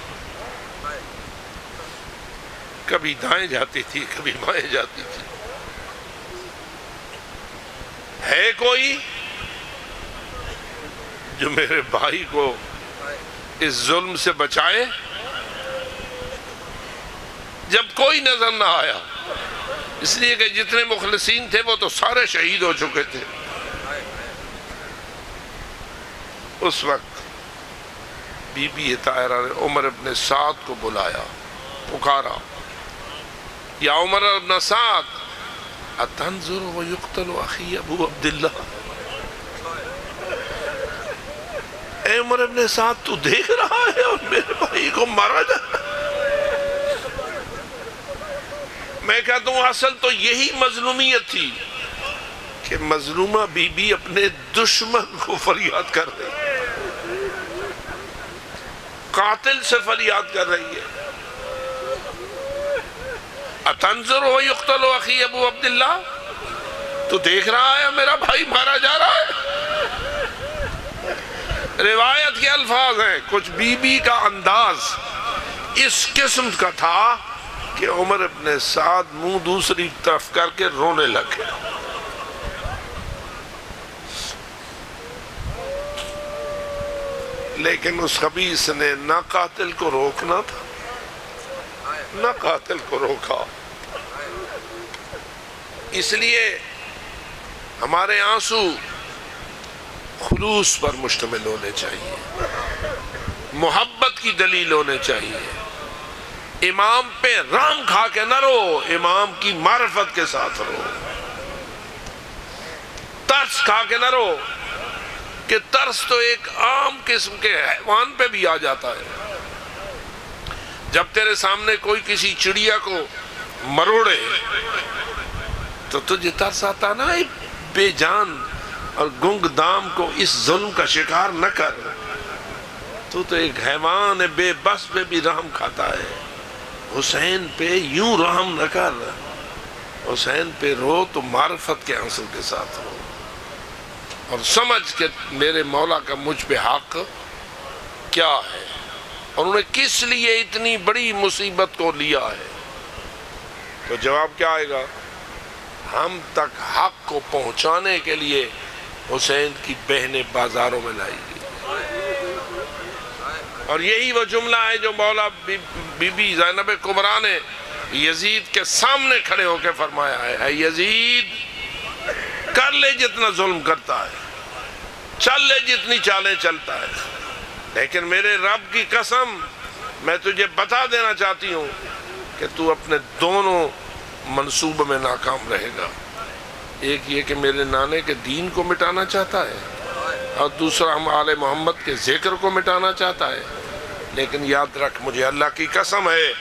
S1: کبھی دائیں جاتی تھی کبھی بائیں جاتی تھی، ہے کوئی جو میرے بھائی کو اس ظلم سے بچائے؟ جب کوئی نظر نہ آیا، اس لیے کہ جتنے مخلصین تھے وہ تو سارے شہید ہو چکے تھے۔ اس وقت بی بی طاہرہ نے عمر ابن سعد کو بلایا، پکارا، یا عمر ابن سعد اتنظر ویقتل اخی ابو عبداللہ، اے عمر ابن سعد تو دیکھ رہا ہے اور میرے بھائی کو مارا جا رہا ہے۔ میں کہتا ہوں اصل تو یہی مظلومیت تھی کہ مظلومہ بی بی اپنے دشمن کو فریاد کر رہی ہے، قاتل سے فریاد کر رہی ہے۔ اتنظر ویقتل اخی ابو عبداللہ، تو دیکھ رہا ہے میرا بھائی مارا جا رہا ہے۔ روایت کے الفاظ ہیں، کچھ بی بی کا انداز اس قسم کا تھا کہ عمر ابن سعد منہ دوسری طرف کر کے رونے لگے۔ لیکن اس خبیث نے نہ قاتل کو روکنا تھا نہ قاتل کو روکا۔ اس لیے ہمارے آنسو خلوص پر مشتمل ہونے چاہیے، محبت کی دلیل ہونے چاہیے۔ امام پہ رام کھا کے نہ رو، امام کی معرفت کے ساتھ رو۔ ترس کھا کے نہ رو، کہ ترس تو ایک عام قسم کے حیوان پہ بھی آ جاتا ہے۔ جب تیرے سامنے کوئی کسی چڑیا کو مروڑے تو تجھے ترس آتا نا، بے جان اور گنگ دام کو اس ظلم کا شکار نہ کر، تو ایک حیوان ہے، بے بس پہ بھی رحم کھاتا ہے۔ حسین پہ یوں رحم نہ کر، حسین پہ رو تو معرفت کے آنسو کے ساتھ رو، اور سمجھ کہ میرے مولا کا مجھ پہ حق کیا ہے، اور انہیں کس لیے اتنی بڑی مصیبت کو لیا ہے۔ تو جواب کیا آئے گا؟ ہم تک حق کو پہنچانے کے لیے حسین کی بہنیں بازاروں میں لائی گئی، اور یہی وہ جملہ ہے جو مولا بی بی زینب کبریٰ نے یزید کے سامنے کھڑے ہو کے فرمایا ہے، اے یزید، کر لے جتنا ظلم کرتا ہے، چل لے جتنی چالیں چلتا ہے، لیکن میرے رب کی قسم میں تجھے بتا دینا چاہتی ہوں کہ تو اپنے دونوں منصوبے میں ناکام رہے گا۔ ایک یہ کہ میرے نانے کے دین کو مٹانا چاہتا ہے، اور دوسرا ہم آل محمد کے ذکر کو مٹانا چاہتا ہے، لیکن یاد رکھ مجھے اللہ کی قسم ہے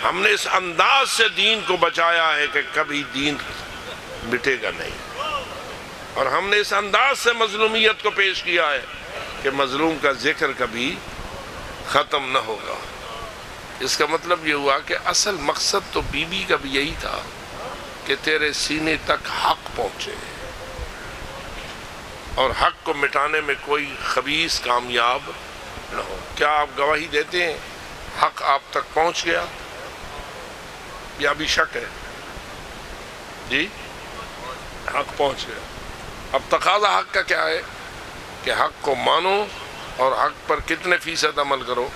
S1: ہم نے اس انداز سے دین کو بچایا ہے کہ کبھی دین مٹے گا نہیں، اور ہم نے اس انداز سے مظلومیت کو پیش کیا ہے کہ مظلوم کا ذکر کبھی ختم نہ ہوگا۔ اس کا مطلب یہ ہوا کہ اصل مقصد تو بی بی کا بھی یہی تھا کہ تیرے سینے تک حق پہنچے، اور حق کو مٹانے میں کوئی خبیث کامیاب نہ ہو۔ کیا آپ گواہی دیتے ہیں حق آپ تک پہنچ گیا یا ابھی شک ہے؟ جی، حق پہنچ گیا۔ اب تقاضا حق کا کیا ہے کہ حق کو مانو اور حق پر کتنے فیصد عمل کرو؟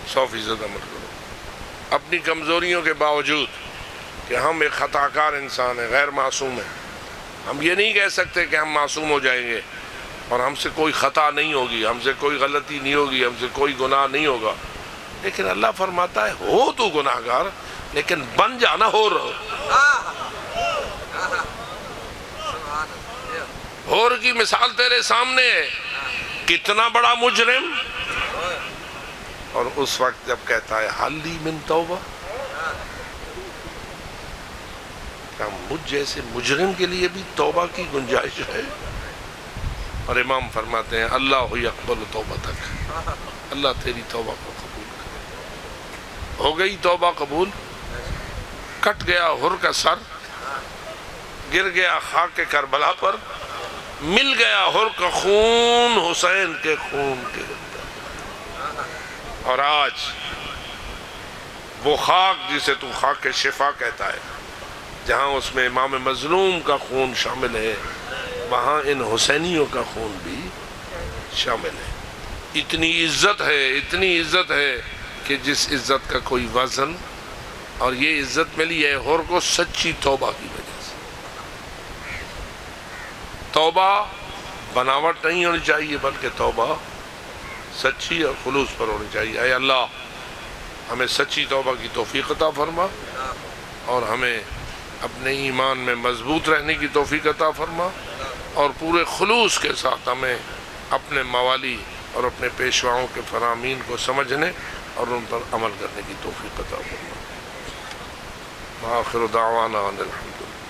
S1: 100% عمل کرو، اپنی کمزوریوں کے باوجود کہ ہم ایک خطا کار انسان ہیں، غیر معصوم ہیں۔ ہم یہ نہیں کہہ سکتے کہ ہم معصوم ہو جائیں گے اور ہم سے کوئی خطا نہیں ہوگی، ہم سے کوئی غلطی نہیں ہوگی، ہم سے کوئی گناہ نہیں ہوگا، لیکن اللہ فرماتا ہے ہو تو گناہ گار لیکن بن جانا ہو رہو۔ ہور کی مثال تیرے سامنے ہے، کتنا بڑا مجرم، اور اس وقت جب کہتا ہے حل لی من توبہ، کیا مجھ جیسے مجرم کے لیے بھی توبہ کی گنجائش ہے؟ اور امام فرماتے ہیں اللہ یقبل توبتک، اللہ تیری توبہ کو قبول کرے۔ ہو گئی توبہ قبول، کٹ گیا حر کا سر، گر گیا خاک کربلا پر، مل گیا حر کا خون حسین کے خون کے اندر، اور آج وہ خاک جسے تو خاک شفا کہتا ہے، جہاں اس میں امام مظلوم کا خون شامل ہے، وہاں ان حسینیوں کا خون بھی شامل ہے۔ اتنی عزت ہے، اتنی عزت ہے کہ جس عزت کا کوئی وزن اور یہ عزت ملی ہے ہور کو سچی توبہ کی وجہ سے. توبہ بناوٹ نہیں ہونی چاہیے بلکہ توبہ سچی اور خلوص پر ہونی چاہیے. اے اللہ ہمیں سچی توبہ کی توفیق عطا فرما اور ہمیں اپنے ایمان میں مضبوط رہنے کی توفیق عطا فرما اور پورے خلوص کے ساتھ ہمیں اپنے موالی اور اپنے پیشواؤں کے فرامین کو سمجھنے اور ان پر عمل کرنے کی توفیق عطا فرما. آخر دعوانا ان الحمد للہ.